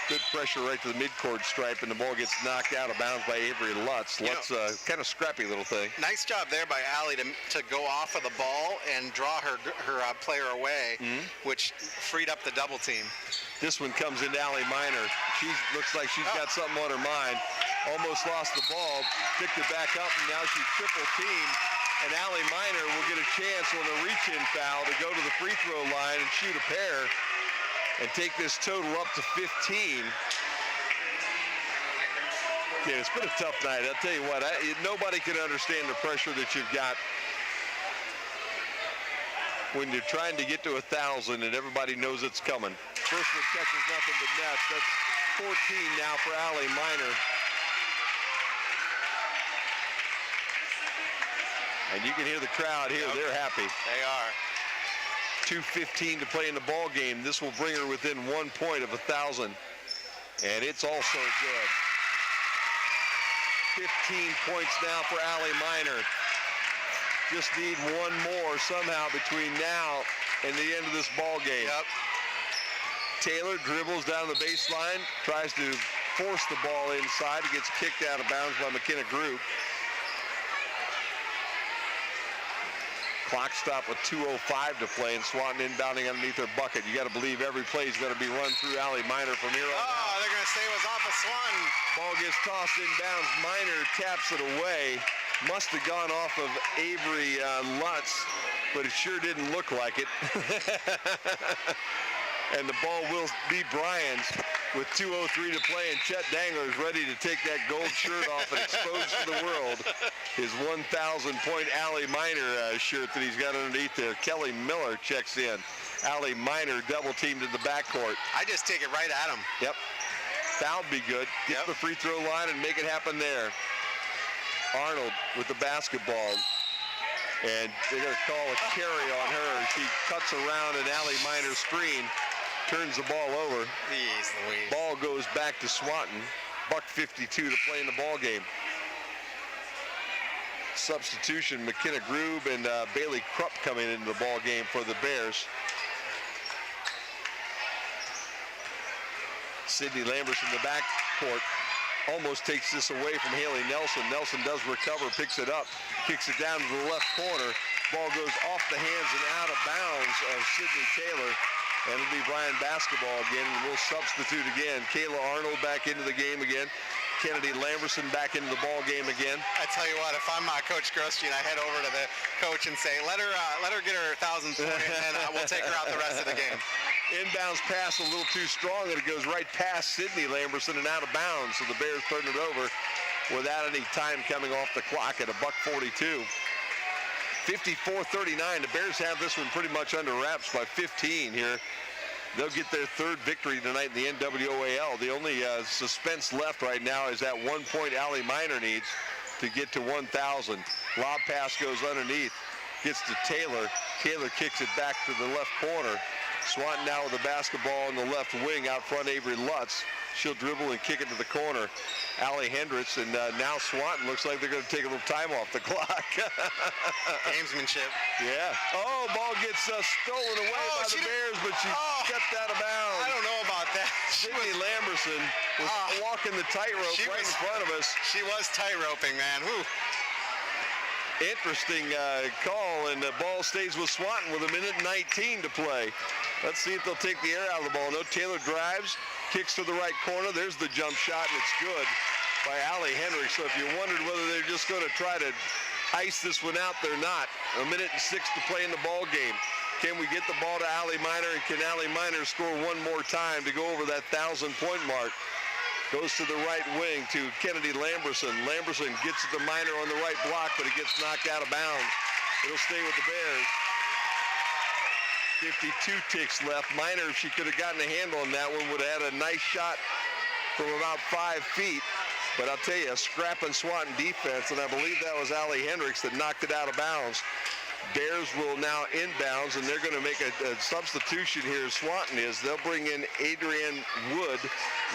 Good pressure right to the midcourt stripe, and the ball gets knocked out of bounds by Avery Lutz. Lutz, kind of scrappy little thing. Nice job there by Allie to go off of the ball and draw her player away, which freed up the double team. This one comes into Allie Minor. She looks like she's got something on her mind. Almost lost the ball, picked it back up, and now she's triple teamed. And Allie Minor will get a chance on the reach-in foul to go to the free throw line and shoot a pair and take this total up to 15. Yeah, it's been a tough night. I'll tell you what, nobody can understand the pressure that you've got when you're trying to get to 1,000 and everybody knows it's coming. First one touches nothing but nets. That's 14 now for Allie Minor. And you can hear the crowd here. Yep. They're happy. They are. 2:15 to play in the ball game. This will bring her within 1 point of 1,000. And it's also good. 15 points now for Allie Minor. Just need one more somehow between now and the end of this ball game. Yep. Taylor dribbles down the baseline, tries to force the ball inside. It gets kicked out of bounds by McKenna Group. Clock stop with 2:05 to play, and Swanton inbounding underneath their bucket. You got to believe every play is going to be run through Allie Miner from here on out. They're going to say it was off of Swanton. Ball gets tossed inbounds. Miner taps it away. Must have gone off of Avery Lutz, but it sure didn't look like it. And the ball will be Bryan's with 2:03 to play, and Chet Dangler is ready to take that gold shirt off and expose to the world his 1,000-point Allie Miner shirt that he's got underneath there. Kelly Miller checks in. Allie Miner double-teamed in the backcourt. I just take it right at him. Yep. Foul would be good. Get to the free throw line and make it happen there. Arnold with the basketball. And they're going to call a carry on her. She cuts around an Allie Miner screen, turns the ball over. Jeez Louise. Ball goes back to Swanton. $1:52 to play in the ball game. Substitution, McKenna Grube and Bailey Krupp coming into the ball game for the Bears. Sydney Lambers in the backcourt almost takes this away from Haley Nelson. Nelson does recover, picks it up, kicks it down to the left corner. Ball goes off the hands and out of bounds of Sydney Taylor. And it'll be Bryan basketball again, and we'll substitute again. Kayla Arnold back into the game again. Kennedy Lamberson back into the ball game again. I tell you what, if I'm Coach Grosjean, I head over to the coach and say, let her get her 1,000th point, and we'll take her out the rest of the game. Inbounds pass a little too strong, and it goes right past Sydney Lamberson and out of bounds. So the Bears turn it over without any time coming off the clock at $1:42. 54-39. The Bears have this one pretty much under wraps by 15 here. They'll get their third victory tonight in the NWAL. The only suspense left right now is that 1 point Allie Miner needs to get to 1,000. Lob pass goes underneath, gets to Taylor. Taylor kicks it back to the left corner. Swanton now with the basketball on the left wing out front, Avery Lutz. She'll dribble and kick it to the corner. Allie Hendricks, and now Swanton looks like they're going to take a little time off the clock. Gamesmanship. Yeah. Oh, ball gets stolen away by the Bears, but she stepped out of bounds. I don't know about that. Sydney Lamberson was walking the tightrope right in front of us. She was tight-roping, man. Whew. Interesting call, and the ball stays with Swanton with 1:19 to play. Let's see if they'll take the air out of the ball. No, Taylor drives, kicks to the right corner. There's the jump shot, and it's good by Allie Hendricks. So if you wondered whether they're just going to try to ice this one out, they're not. 1:06 to play in the ball game. Can we get the ball to Allie Miner, and can Allie Miner score one more time to go over that 1,000-point mark? Goes to the right wing to Kennedy Lamberson. Lamberson gets it to Miner on the right block, but it gets knocked out of bounds. It'll stay with the Bears. 52 ticks left. Miner, if she could have gotten a handle on that one, would have had a nice shot from about 5 feet. But I'll tell you, a scrapping Swanton defense, and I believe that was Allie Hendricks that knocked it out of bounds. Bears will now inbounds, and they're going to make a substitution here. Swanton is. They'll bring in Adrienne Wood.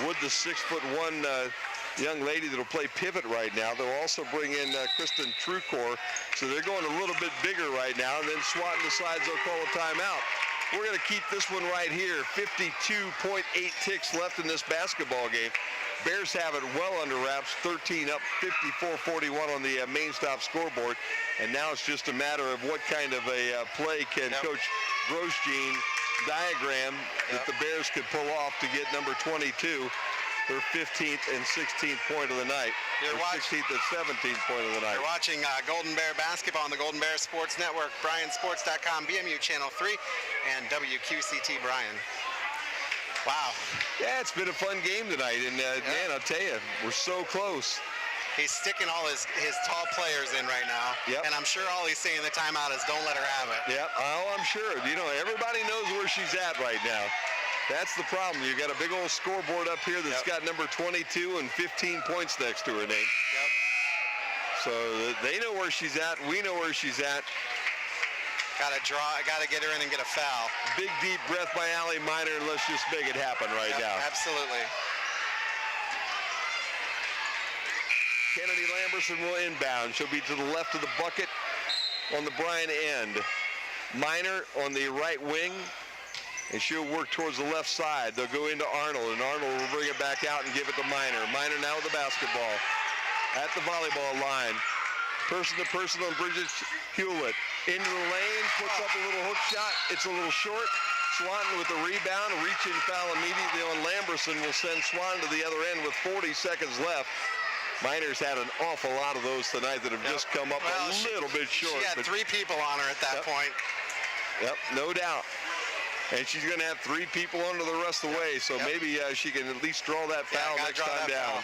Wood, the 6'1" young lady that'll play pivot right now. They'll also bring in Kristen Trucor. So they're going a little bit bigger right now, and then Swanton decides they'll call a timeout. We're going to keep this one right here. 52.8 ticks left in this basketball game. Bears have it well under wraps, 13 up, 54-41 on the main stop scoreboard. And now it's just a matter of what kind of a play can Coach Grosjean diagram that the Bears could pull off to get number 22, their 15th and 16th point of the night. You're watching 16th and 17th point of the night. You're watching Golden Bear basketball on the Golden Bear Sports Network, BryanSports.com, BMU Channel 3, and WQCT Bryan. Wow. Yeah, it's been a fun game tonight, and man, I'll tell you, we're so close. He's sticking all his tall players in right now, and I'm sure all he's saying in the timeout is don't let her have it. Yeah, oh, I'm sure. You know, everybody knows where she's at right now. That's the problem. You got a big old scoreboard up here that's got number 22 and 15 points next to her name. Yep. So they know where she's at. We know where she's at. Got to get her in and get a foul. Big deep breath by Allie Miner, and let's just make it happen right now. Absolutely. Kennedy Lamberson will inbound. She'll be to the left of the bucket on the Bryan end. Miner on the right wing, and she'll work towards the left side. They'll go into Arnold, and Arnold will bring it back out and give it to Miner. Miner now with the basketball at the volleyball line. Person to person on Bridget Hewlett. Into the lane, puts up a little hook shot. It's a little short. Swanton with the rebound, reaching foul immediately on Lamberson will send Swanton to the other end with 40 seconds left. Miners had an awful lot of those tonight that have just come up a little bit short. She had 3 people on her at that point. Yep, no doubt. And she's going to have 3 people under the rest of the way, so maybe she can at least draw that foul next time down.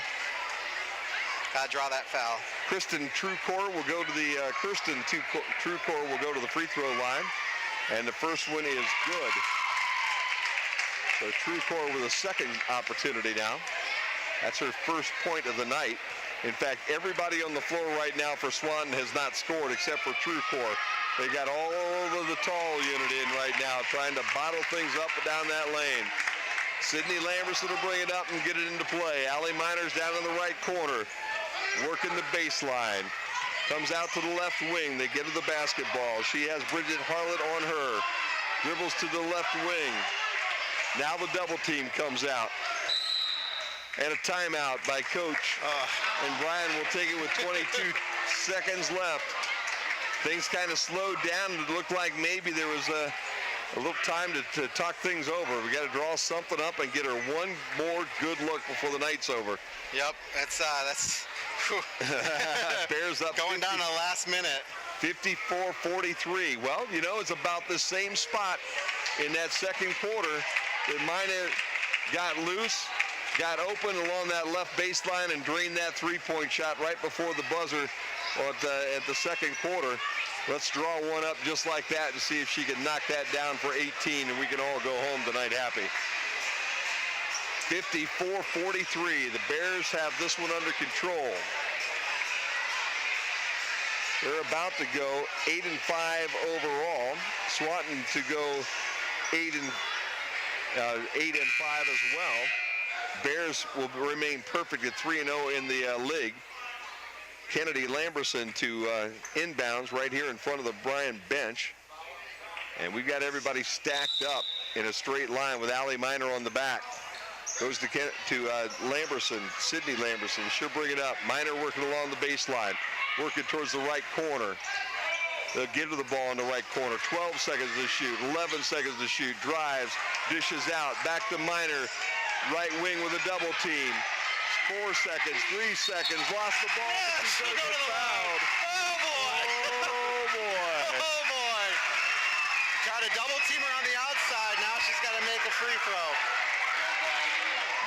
Gotta draw that foul. Kirsten Truecore will go to the Truecore will go to the free throw line, and the first one is good. So Truecore with a second opportunity now. That's her first point of the night. In fact, everybody on the floor right now for Swanton has not scored except for Truecore. They got all of the tall unit in right now, trying to bottle things up down that lane. Sydney Lamberson will bring it up and get it into play. Allie Miners down in the right corner, working the baseline. Comes out to the left wing. They get to the basketball. She has Bridget Harlett on her. Dribbles to the left wing. Now the double team comes out. And a timeout by Coach. And Bryan will take it with 22 seconds left. Things kind of slowed down. It looked like maybe there was a little time to talk things over. We got to draw something up and get her one more good look before the night's over. Yep, that's Bears up going down to the last minute. 54-43. Well, you know, it's about the same spot in that second quarter that Minor got loose, got open along that left baseline and drained that three-point shot right before the buzzer at the second quarter. Let's draw one up just like that and see if she can knock that down for 18 and we can all go home tonight happy. 54-43. The Bears have this one under control. They're about to go 8-5 overall. Swanton to go 8-5 as well. Bears will remain perfect at 3-0 in the league. Kennedy Lamberson to inbounds right here in front of the Bryan bench. And we've got everybody stacked up in a straight line with Allie Minor on the back. Goes to Lamberson, Sydney Lamberson. She'll bring it up. Minor working along the baseline, working towards the right corner. They'll get to the ball in the right corner. 12 seconds to shoot, 11 seconds to shoot. Drives, dishes out, back to Minor. Right wing with a double team. 4 seconds, 3 seconds, lost the ball. Yes, She goes fouled. Oh boy! Oh boy! Oh boy! Got a double teamer on the outside. Now she's got to make a free throw.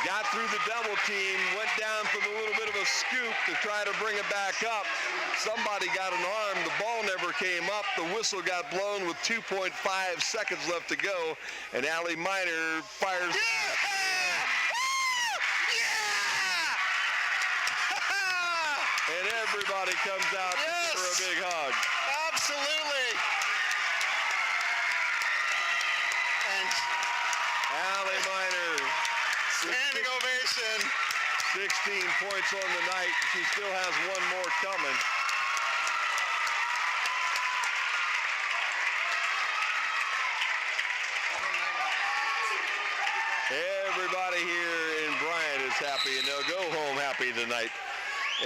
Got through the double team, went down from a little bit of a scoop to try to bring it back up. Somebody got an arm. The ball never came up. The whistle got blown with 2.5 seconds left to go, and Allie Minor fires. And everybody comes out to give her a big hug. Absolutely. And Allie Minor. standing ovation. 16 points on the night. She still has one more coming. Everybody here in Bryan is happy, and they'll go home happy tonight.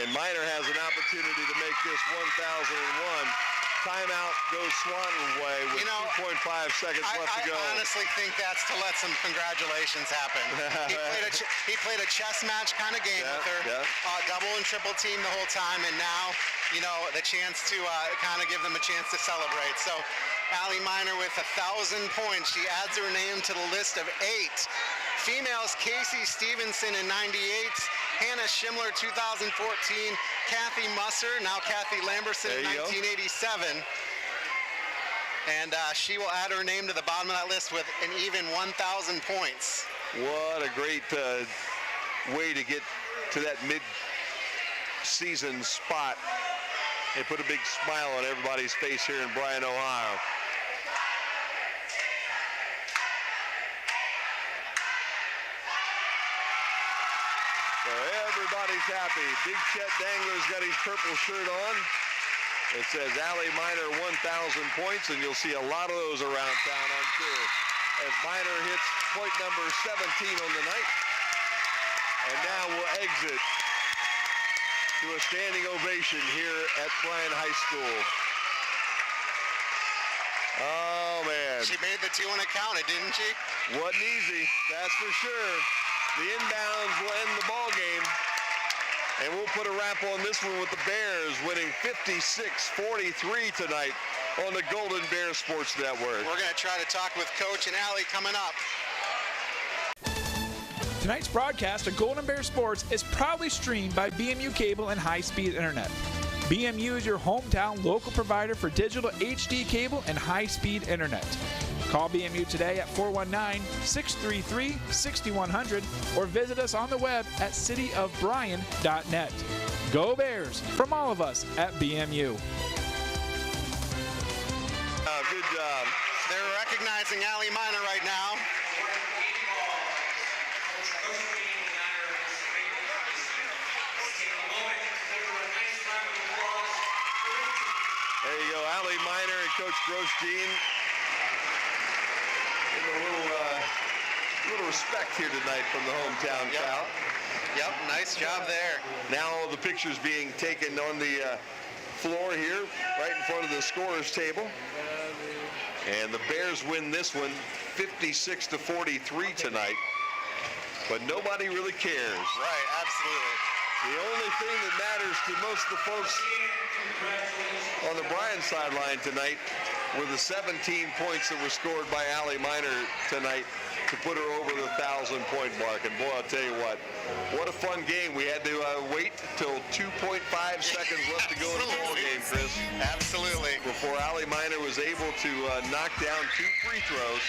And Minor has an opportunity to make this 1,001. Timeout goes Swanton way with 2.5 seconds left to go. I honestly think that's to let some congratulations happen. He played a chess match kind of game with her, double and triple team the whole time, and now, you know, the chance to kind of give them a chance to celebrate. So Allie Minor with 1,000 points. She adds her name to the list of 8. Females, Casey Stevenson in 98, Hannah Schimler 2014, Kathy Musser, now Kathy Lamberson in 1987. And she will add her name to the bottom of that list with an even 1,000 points. What a great way to get to that mid-season spot and put a big smile on everybody's face here in Bryan, Ohio. So everybody's happy. Big Chet Dangler's got his purple shirt on. It says Allie Minor 1,000 points, and you'll see a lot of those around town, I'm sure. As Minor hits point number 17 on the night. And now we'll exit to a standing ovation here at Bryan High School. Oh, man. She made the 2 when it counted, didn't she? Wasn't easy, that's for sure. The inbounds will end the ball game. And we'll put a wrap on this one with the Bears winning 56-43 tonight on the Golden Bear Sports Network. We're going to try to talk with Coach and Allie coming up. Tonight's broadcast of Golden Bear Sports is proudly streamed by BMU Cable and High-Speed Internet. BMU is your hometown local provider for digital HD cable and high-speed internet. Call BMU today at 419-633-6100 or visit us on the web at cityofbryan.net. Go Bears from all of us at BMU. Good job. They're recognizing Allie Miner right now. There you go, Allie Miner and Coach Grosjean. A little respect here tonight from the hometown crowd. Yep, nice job there. Now all the pictures being taken on the floor here, right in front of the scorer's table. And the Bears win this one 56-43 tonight. But nobody really cares. Right, absolutely. The only thing that matters to most of the folks on the Bryan sideline tonight were the 17 points that were scored by Allie Miner tonight to put her over the 1,000-point mark. And boy, I'll tell you what a fun game. We had to wait till 2.5 seconds left to go in the ball game, Chris. Absolutely. Before Allie Miner was able to knock down 2 free throws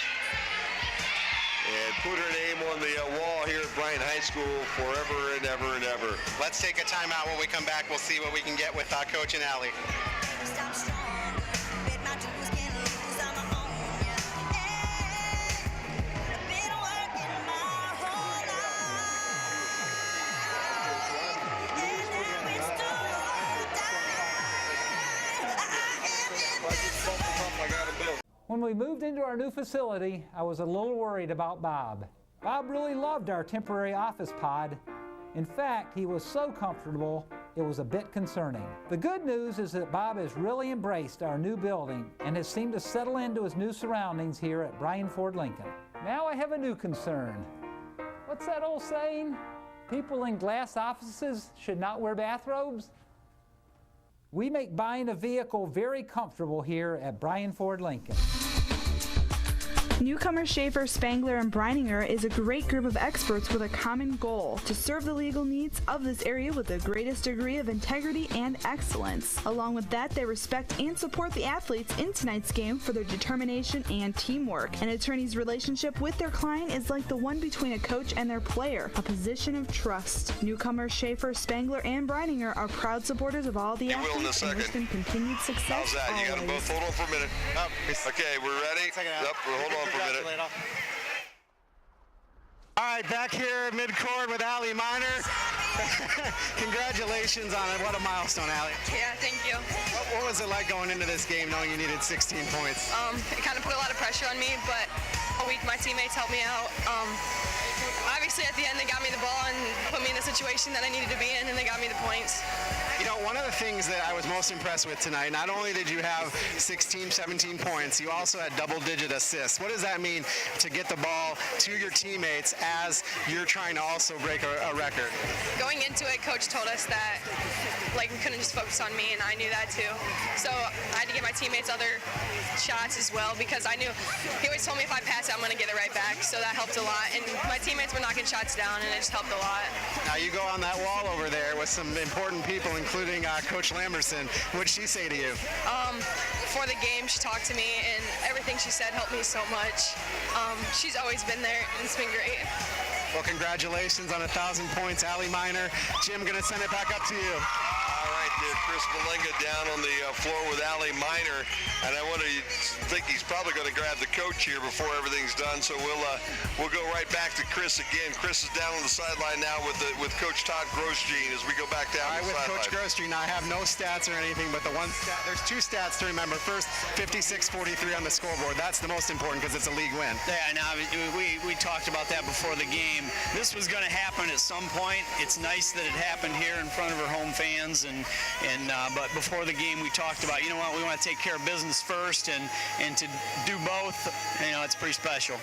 and put her name on the wall here at Bryan High School forever and ever and ever. Let's take a timeout. When we come back, we'll see what we can get with Coach and Allie. When we moved into our new facility, I was a little worried about Bob. Bob really loved our temporary office pod. In fact, he was so comfortable, it was a bit concerning. The good news is that Bob has really embraced our new building and has seemed to settle into his new surroundings here at Bryan Ford Lincoln. Now I have a new concern. What's that old saying? People in glass offices should not wear bathrobes? We make buying a vehicle very comfortable here at Bryan Ford Lincoln. Newcomer Schaefer, Spangler, and Breininger is a great group of experts with a common goal: to serve the legal needs of this area with the greatest degree of integrity and excellence. Along with that, they respect and support the athletes in tonight's game for their determination and teamwork. An attorney's relationship with their client is like the one between a coach and their player, a position of trust. Newcomer Schaefer, Spangler, and Breininger are proud supporters of all the athletes and wish them continued success. How's that? Always. You got them both. Hold on for a minute. Okay, we're ready? Yep, hold on for a minute. All right, back here mid-court with Allie Miner. Congratulations on it. What a milestone, Allie. Yeah, thank you. What was it like going into this game knowing you needed 16 points? It kind of put a lot of pressure on me, but all week my teammates helped me out. Obviously, at the end, they got me the ball and put me in the situation that I needed to be in, and they got me the points. You know, one of the things that I was most impressed with tonight, not only did you have 16, 17 points, you also had double-digit assists. What does that mean to get the ball to your teammates as you're trying to also break a record? Going into it, Coach told us that, we couldn't just focus on me, and I knew that too. So I had to get my teammates other shots as well, because I knew he always told me if I pass it, I'm going to get it right back. So that helped a lot, and my teammates were knocking shots down, and it just helped a lot. Now you go on that wall over there with some important people, including Coach Lamberson. What did she say to you? Before the game, she talked to me, and everything she said helped me so much. She's always been there, and it's been great. Well, congratulations on 1,000 points, Allie Miner. Jim, going to send it back up to you. All right, there, Chris Malenga down on the floor with Allie Miner, and I want to think he's probably going to grab the coach here before everything's done. So we'll go right back to Chris again. Chris is down on the sideline now with Coach Todd Grosjean as we go back down All right, the with sideline. Coach Grosjean, I have no stats or anything, but the one stat, there's two stats to remember. First, 56-43 on the scoreboard. That's the most important because it's a league win. Yeah, now we talked about that before the game. This was going to happen at some point. It's nice that it happened here in front of our home fans, but before the game we talked about, you know what, we want to take care of business first, and to do both, you know, it's pretty special.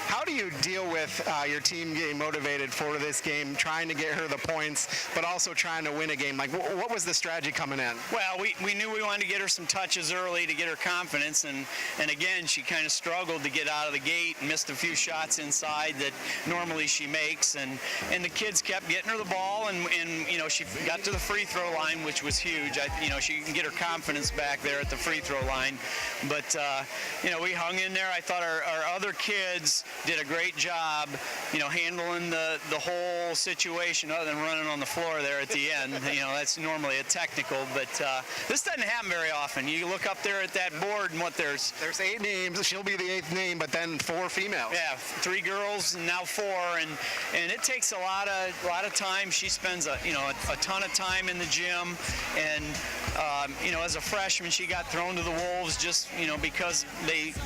How do you deal with your team getting motivated for this game, trying to get her the points, but also trying to win a game? Like, what was the strategy coming in? Well, we knew we wanted to get her some touches early to get her confidence, and again, she kind of struggled to get out of the gate and missed a few shots inside that normally she makes, and the kids kept getting her the ball, and you know, she got to the free throw line, which was huge. You know, she can get her confidence back there at the free throw line, but you know, we hung in there. I thought our other kids did a great job, you know, handling the whole situation, other than running on the floor there at the end. You know, that's normally a technical, but this doesn't happen very often. You look up there at that board, and there's 8 names. She'll be the 8th name, but then 4 females. Yeah, 3 girls and now 4, and it takes a lot of time. She spends a ton of time in the gym, and you know, as a freshman, she got thrown to the wolves just, you know, because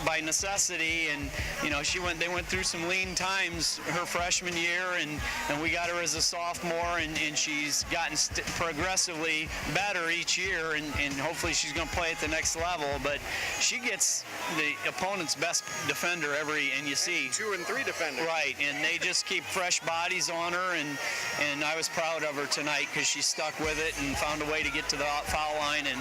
by necessity, and you know, they went through some lean times her freshman year, and we got her as a sophomore, and she's gotten progressively better each year, and hopefully she's going to play at the next level. But she gets the opponent's best defender and you see 2 and 3 defenders. Right, and they just keep fresh bodies on her, and I was proud of her tonight because she stuck with it and found a way to get to the foul line and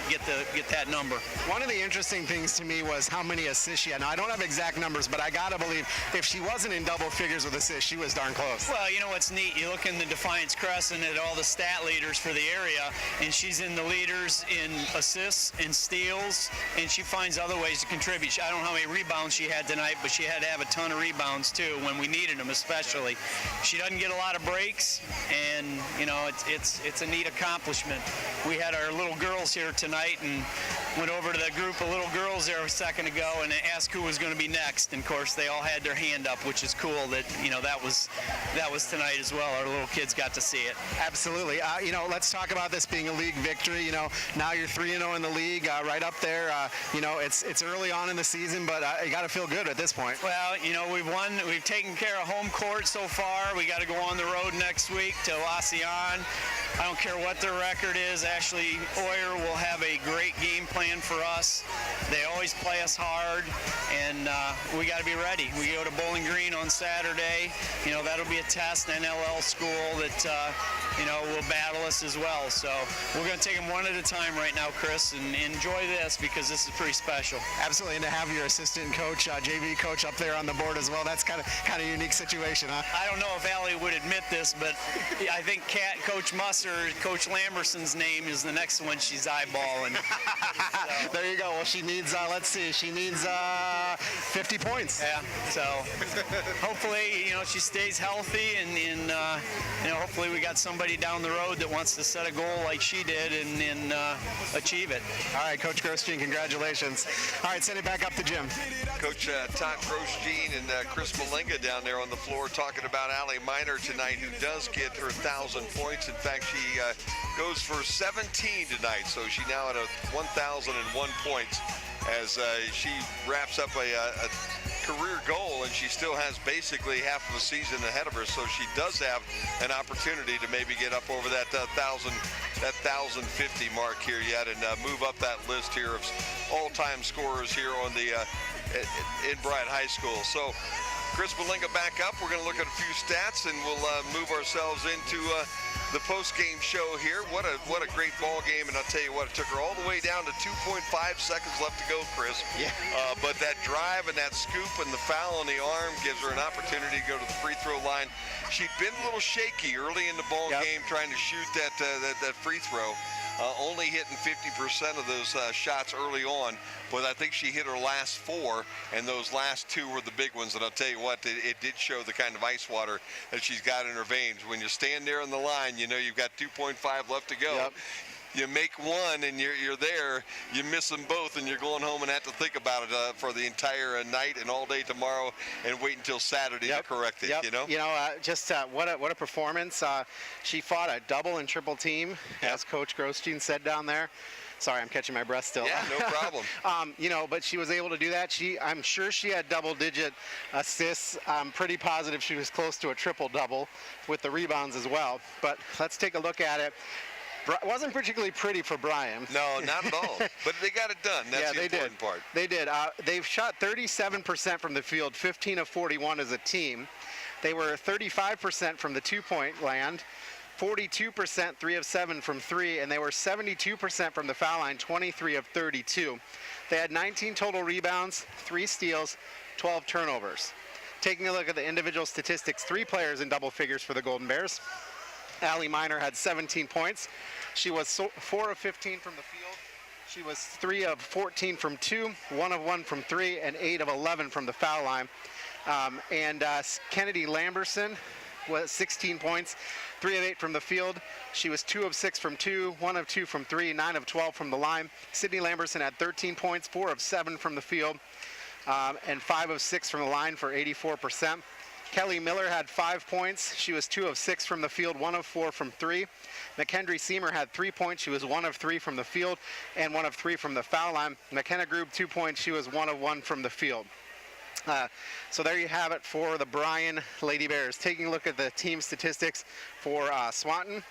get that number. One of the interesting things to me was how many assists she had. Now, I don't have exact numbers, but I got to believe if she wasn't in double figures with assists, she was darn close. Well, you know what's neat? You look in the Defiance Crescent at all the stat leaders for the area, and she's in the leaders in assists and steals, and she finds other ways to contribute. I don't know how many rebounds she had tonight, but she had to have a ton of rebounds too when we needed them, especially. She doesn't get a lot of breaks, and you know, it's a neat accomplishment. We had our little girls here tonight, and went over to the group of little girls there a second ago and asked who was going to be next. And of course, they all had their hand up, which is cool. That, you know, that was tonight as well. Our little kids got to see it. Absolutely. You know, let's talk about this being a league victory. You know, now you're 3-0 in the league, right up there. You know, it's early on in the season, but you got to feel good at this point. Well, you know, we've won. We've taken care of home court so far. We got to go on the road next week to Lausanne. I don't care what their record is. Ashley Oyer will have a great game plan for us. They always play us hard, and we got to be ready. We go to Bowling Green on Saturday. You know, that'll be a test, an NLL school that, you know, will battle us as well. So we're going to take them one at a time right now, Chris, and enjoy this because this is pretty special. Absolutely, and to have your assistant coach, JV coach up there on the board as well, that's kind of a unique situation, huh? I don't know if Allie would admit this, but I think Coach Musser, Coach Lamberson's name is the next one she's eyeballing. So. There you go. Well, she needs, let's see, she needs 50 points. Yeah, so hopefully, you know, she stays healthy, and you know, hopefully we got somebody down the road that wants to set a goal like she did and achieve it. All right, Coach Grosjean, congratulations. All right, send it back up to Jim. Coach Todd Grosjean and Chris Malenga down there on the floor talking about Allie Miner tonight, who does get her 1,000 points. In fact, she goes for 17 tonight, so she now at 1,001 points as she wraps up a career goal, and she still has basically half of a season ahead of her, so she does have an opportunity to maybe get up over that 1,050 mark here yet, and move up that list here of all-time scorers here on the in Bryan High School. So Chris Malenga back up. We're going to look at a few stats, and we'll move ourselves into the post-game show here. What a great ball game, and I'll tell you what, it took her all the way down to 2.5 seconds left to go, Chris. Yeah. But that drive and that scoop and the foul on the arm gives her an opportunity to go to the free throw line. She'd been a little shaky early in the ball game trying to shoot that free throw. Only hitting 50% of those shots early on, but I think she hit her last 4, and those last 2 were the big ones. And I'll tell you what, it did show the kind of ice water that she's got in her veins. When you stand there on the line, you know you've got 2.5 left to go. Yep. you make one and you're there, you miss them both, and you're going home and have to think about it for the entire night and all day tomorrow, and wait until Saturday to correct it. Yep. You know. What a performance. She fought a double and triple team, as Coach Grosjean said down there. Sorry, I'm catching my breath still. Yeah, no problem. But she was able to do that. I'm sure she had double-digit assists. I'm pretty positive she was close to a triple-double with the rebounds as well. But let's take a look at it. Wasn't particularly pretty for Bryan. No, not at all. But they got it done. That's the important part. They did. They've shot 37% from the field, 15 of 41 as a team. They were 35% from the two-point land, 42%, 3 of 7 from 3, and they were 72% from the foul line, 23 of 32. They had 19 total rebounds, 3 steals, 12 turnovers. Taking a look at the individual statistics, 3 players in double figures for the Golden Bears. Allie Miner had 17 points. She was 4 of 15 from the field. She was 3 of 14 from 2, 1 of 1 from 3, and 8 of 11 from the foul line. Kennedy Lamberson was 16 points, 3 of 8 from the field. She was 2 of 6 from 2, 1 of 2 from 3, 9 of 12 from the line. Sydney Lamberson had 13 points, 4 of 7 from the field, and 5 of 6 from the line for 84%. Kelly Miller had 5 points. She was 2 of 6 from the field, 1 of 4 from 3. McKendry Seamer had 3 points. She was 1 of 3 from the field and 1 of 3 from the foul line. McKenna Grube, 2 points. She was 1 of 1 from the field. So there you have it for the Bryan Lady Bears. Taking a look at the team statistics for Swanton.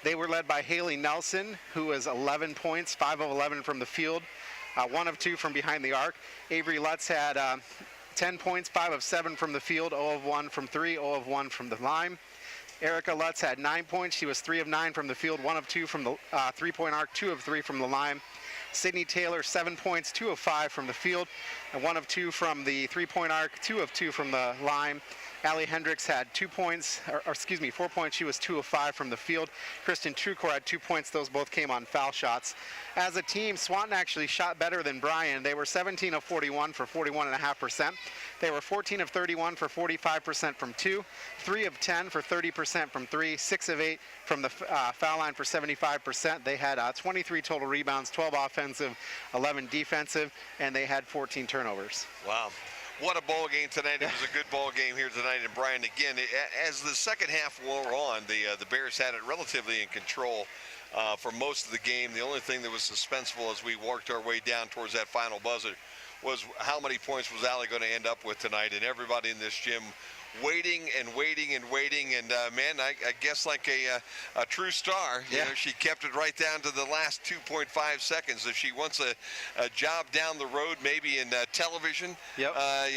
They were led by Haley Nelson, who was 11 points, 5 of 11 from the field, 1 of 2 from behind the arc. Avery Lutz had 10 points, 5 of 7 from the field, 0 of 1 from 3, 0 of 1 from the line. Erica Lutz had 9 points. She was 3 of 9 from the field, 1 of 2 from the three-point arc, 2 of 3 from the line. Sydney Taylor, 7 points, 2 of 5 from the field, and 1 of 2 from the three-point arc, 2 of 2 from the line. Allie Hendricks had 4 points. She was 2 of 5 from the field. Kristen Trucor had 2 points. Those both came on foul shots. As a team, Swanton actually shot better than Bryan. They were 17 of 41 for 41.5%. They were 14 of 31 for 45% from 2, 3 of 10 for 30% from 3, 6 of 8 from the foul line for 75%. They had 23 total rebounds, 12 offensive, 11 defensive, and they had 14 turnovers. Wow. What a ball game tonight. It was a good ball game here tonight in Bryan. Again, as the second half wore on, the Bears had it relatively in control for most of the game. The only thing that was suspenseful as we worked our way down towards that final buzzer was how many points was Allie going to end up with tonight. And everybody in this gym waiting and waiting and waiting, and man, I guess like a true star, you know, she kept it right down to the last 2.5 seconds. If she wants a job down the road, maybe in television, you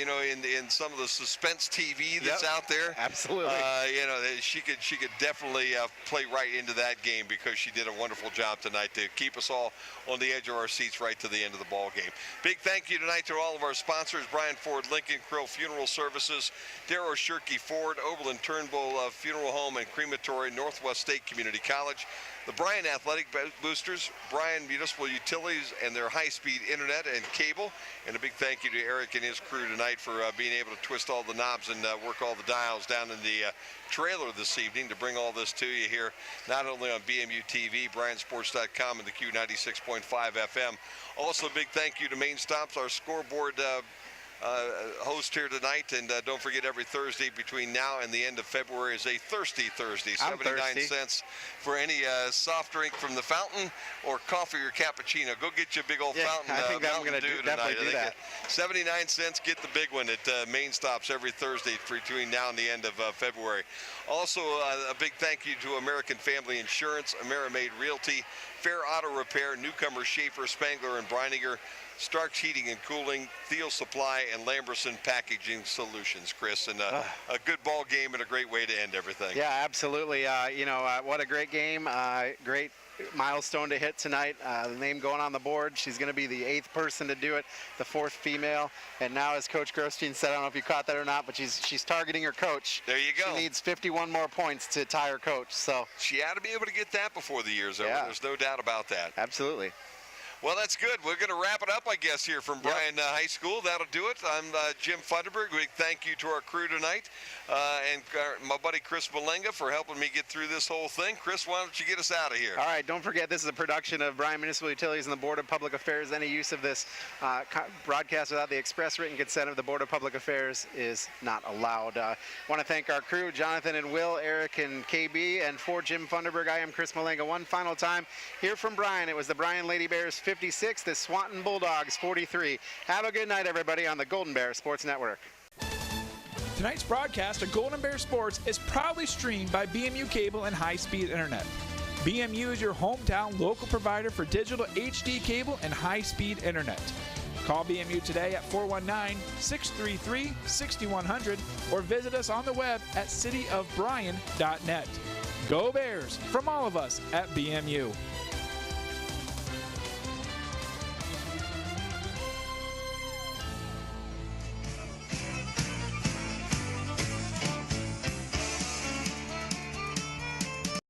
know, in some of the suspense TV that's out there, absolutely, you know, she could definitely play right into that game, because she did a wonderful job tonight to keep us all on the edge of our seats right to the end of the ball game. Big thank you tonight to all of our sponsors: Bryan Ford Lincoln, Krill Funeral Services, Darrow Shirkey Ford, Oberlin Turnbull Funeral Home and Crematory, Northwest State Community College, the Bryan Athletic Boosters, Bryan Municipal Utilities and their high-speed internet and cable, and a big thank you to Eric and his crew tonight for being able to twist all the knobs and work all the dials down in the trailer this evening to bring all this to you here, not only on BMU TV, BryanSports.com, and the Q96.5 FM. Also, a big thank you to Main Stops, our scoreboard host here tonight, and don't forget, every Thursday between now and the end of February is a Thirsty Thursday. 79 cents for any soft drink from the fountain, or coffee or cappuccino. Go get you a big old fountain. I think I'm going to definitely do that. 79 cents, get the big one at Main Stops every Thursday between now and the end of February. Also, a big thank you to American Family Insurance, AmeriMade Realty, Fair Auto Repair, Newcomer Schaefer, Spangler and Breininger, Starks Heating and Cooling, Thiel Supply, and Lamberson Packaging Solutions, Chris. And a good ball game and a great way to end everything. Yeah, absolutely. You know, what a great game. Great milestone to hit tonight. The name going on the board. She's going to be the 8th person to do it, the 4th female. And now, as Coach Grosjean said, I don't know if you caught that or not, but she's targeting her coach. There you go. She needs 51 more points to tie her coach. So she ought to be able to get that before the year's over. Yeah. There's no doubt about that. Absolutely. Well, that's good. We're going to wrap it up, I guess, here from Bryan High School. That'll do it. I'm Jim Funderburg. We thank you to our crew tonight, and my buddy Chris Malenga for helping me get through this whole thing. Chris, why don't you get us out of here? All right, don't forget this is a production of Bryan Municipal Utilities and the Board of Public Affairs. Any use of this broadcast without the express written consent of the Board of Public Affairs is not allowed. Want to thank our crew, Jonathan and Will, Eric and KB, and for Jim Funderburg, I am Chris Malenga. One final time here from Bryan. It was the Bryan Lady Bears 56, the Swanton Bulldogs 43. Have a good night, everybody, on the Golden Bear Sports Network. Tonight's broadcast of Golden Bear Sports is proudly streamed by BMU Cable and High-Speed Internet. BMU is your hometown local provider for digital HD cable and high-speed internet. Call BMU today at 419-633-6100 or visit us on the web at cityofbryan.net. Go Bears from all of us at BMU.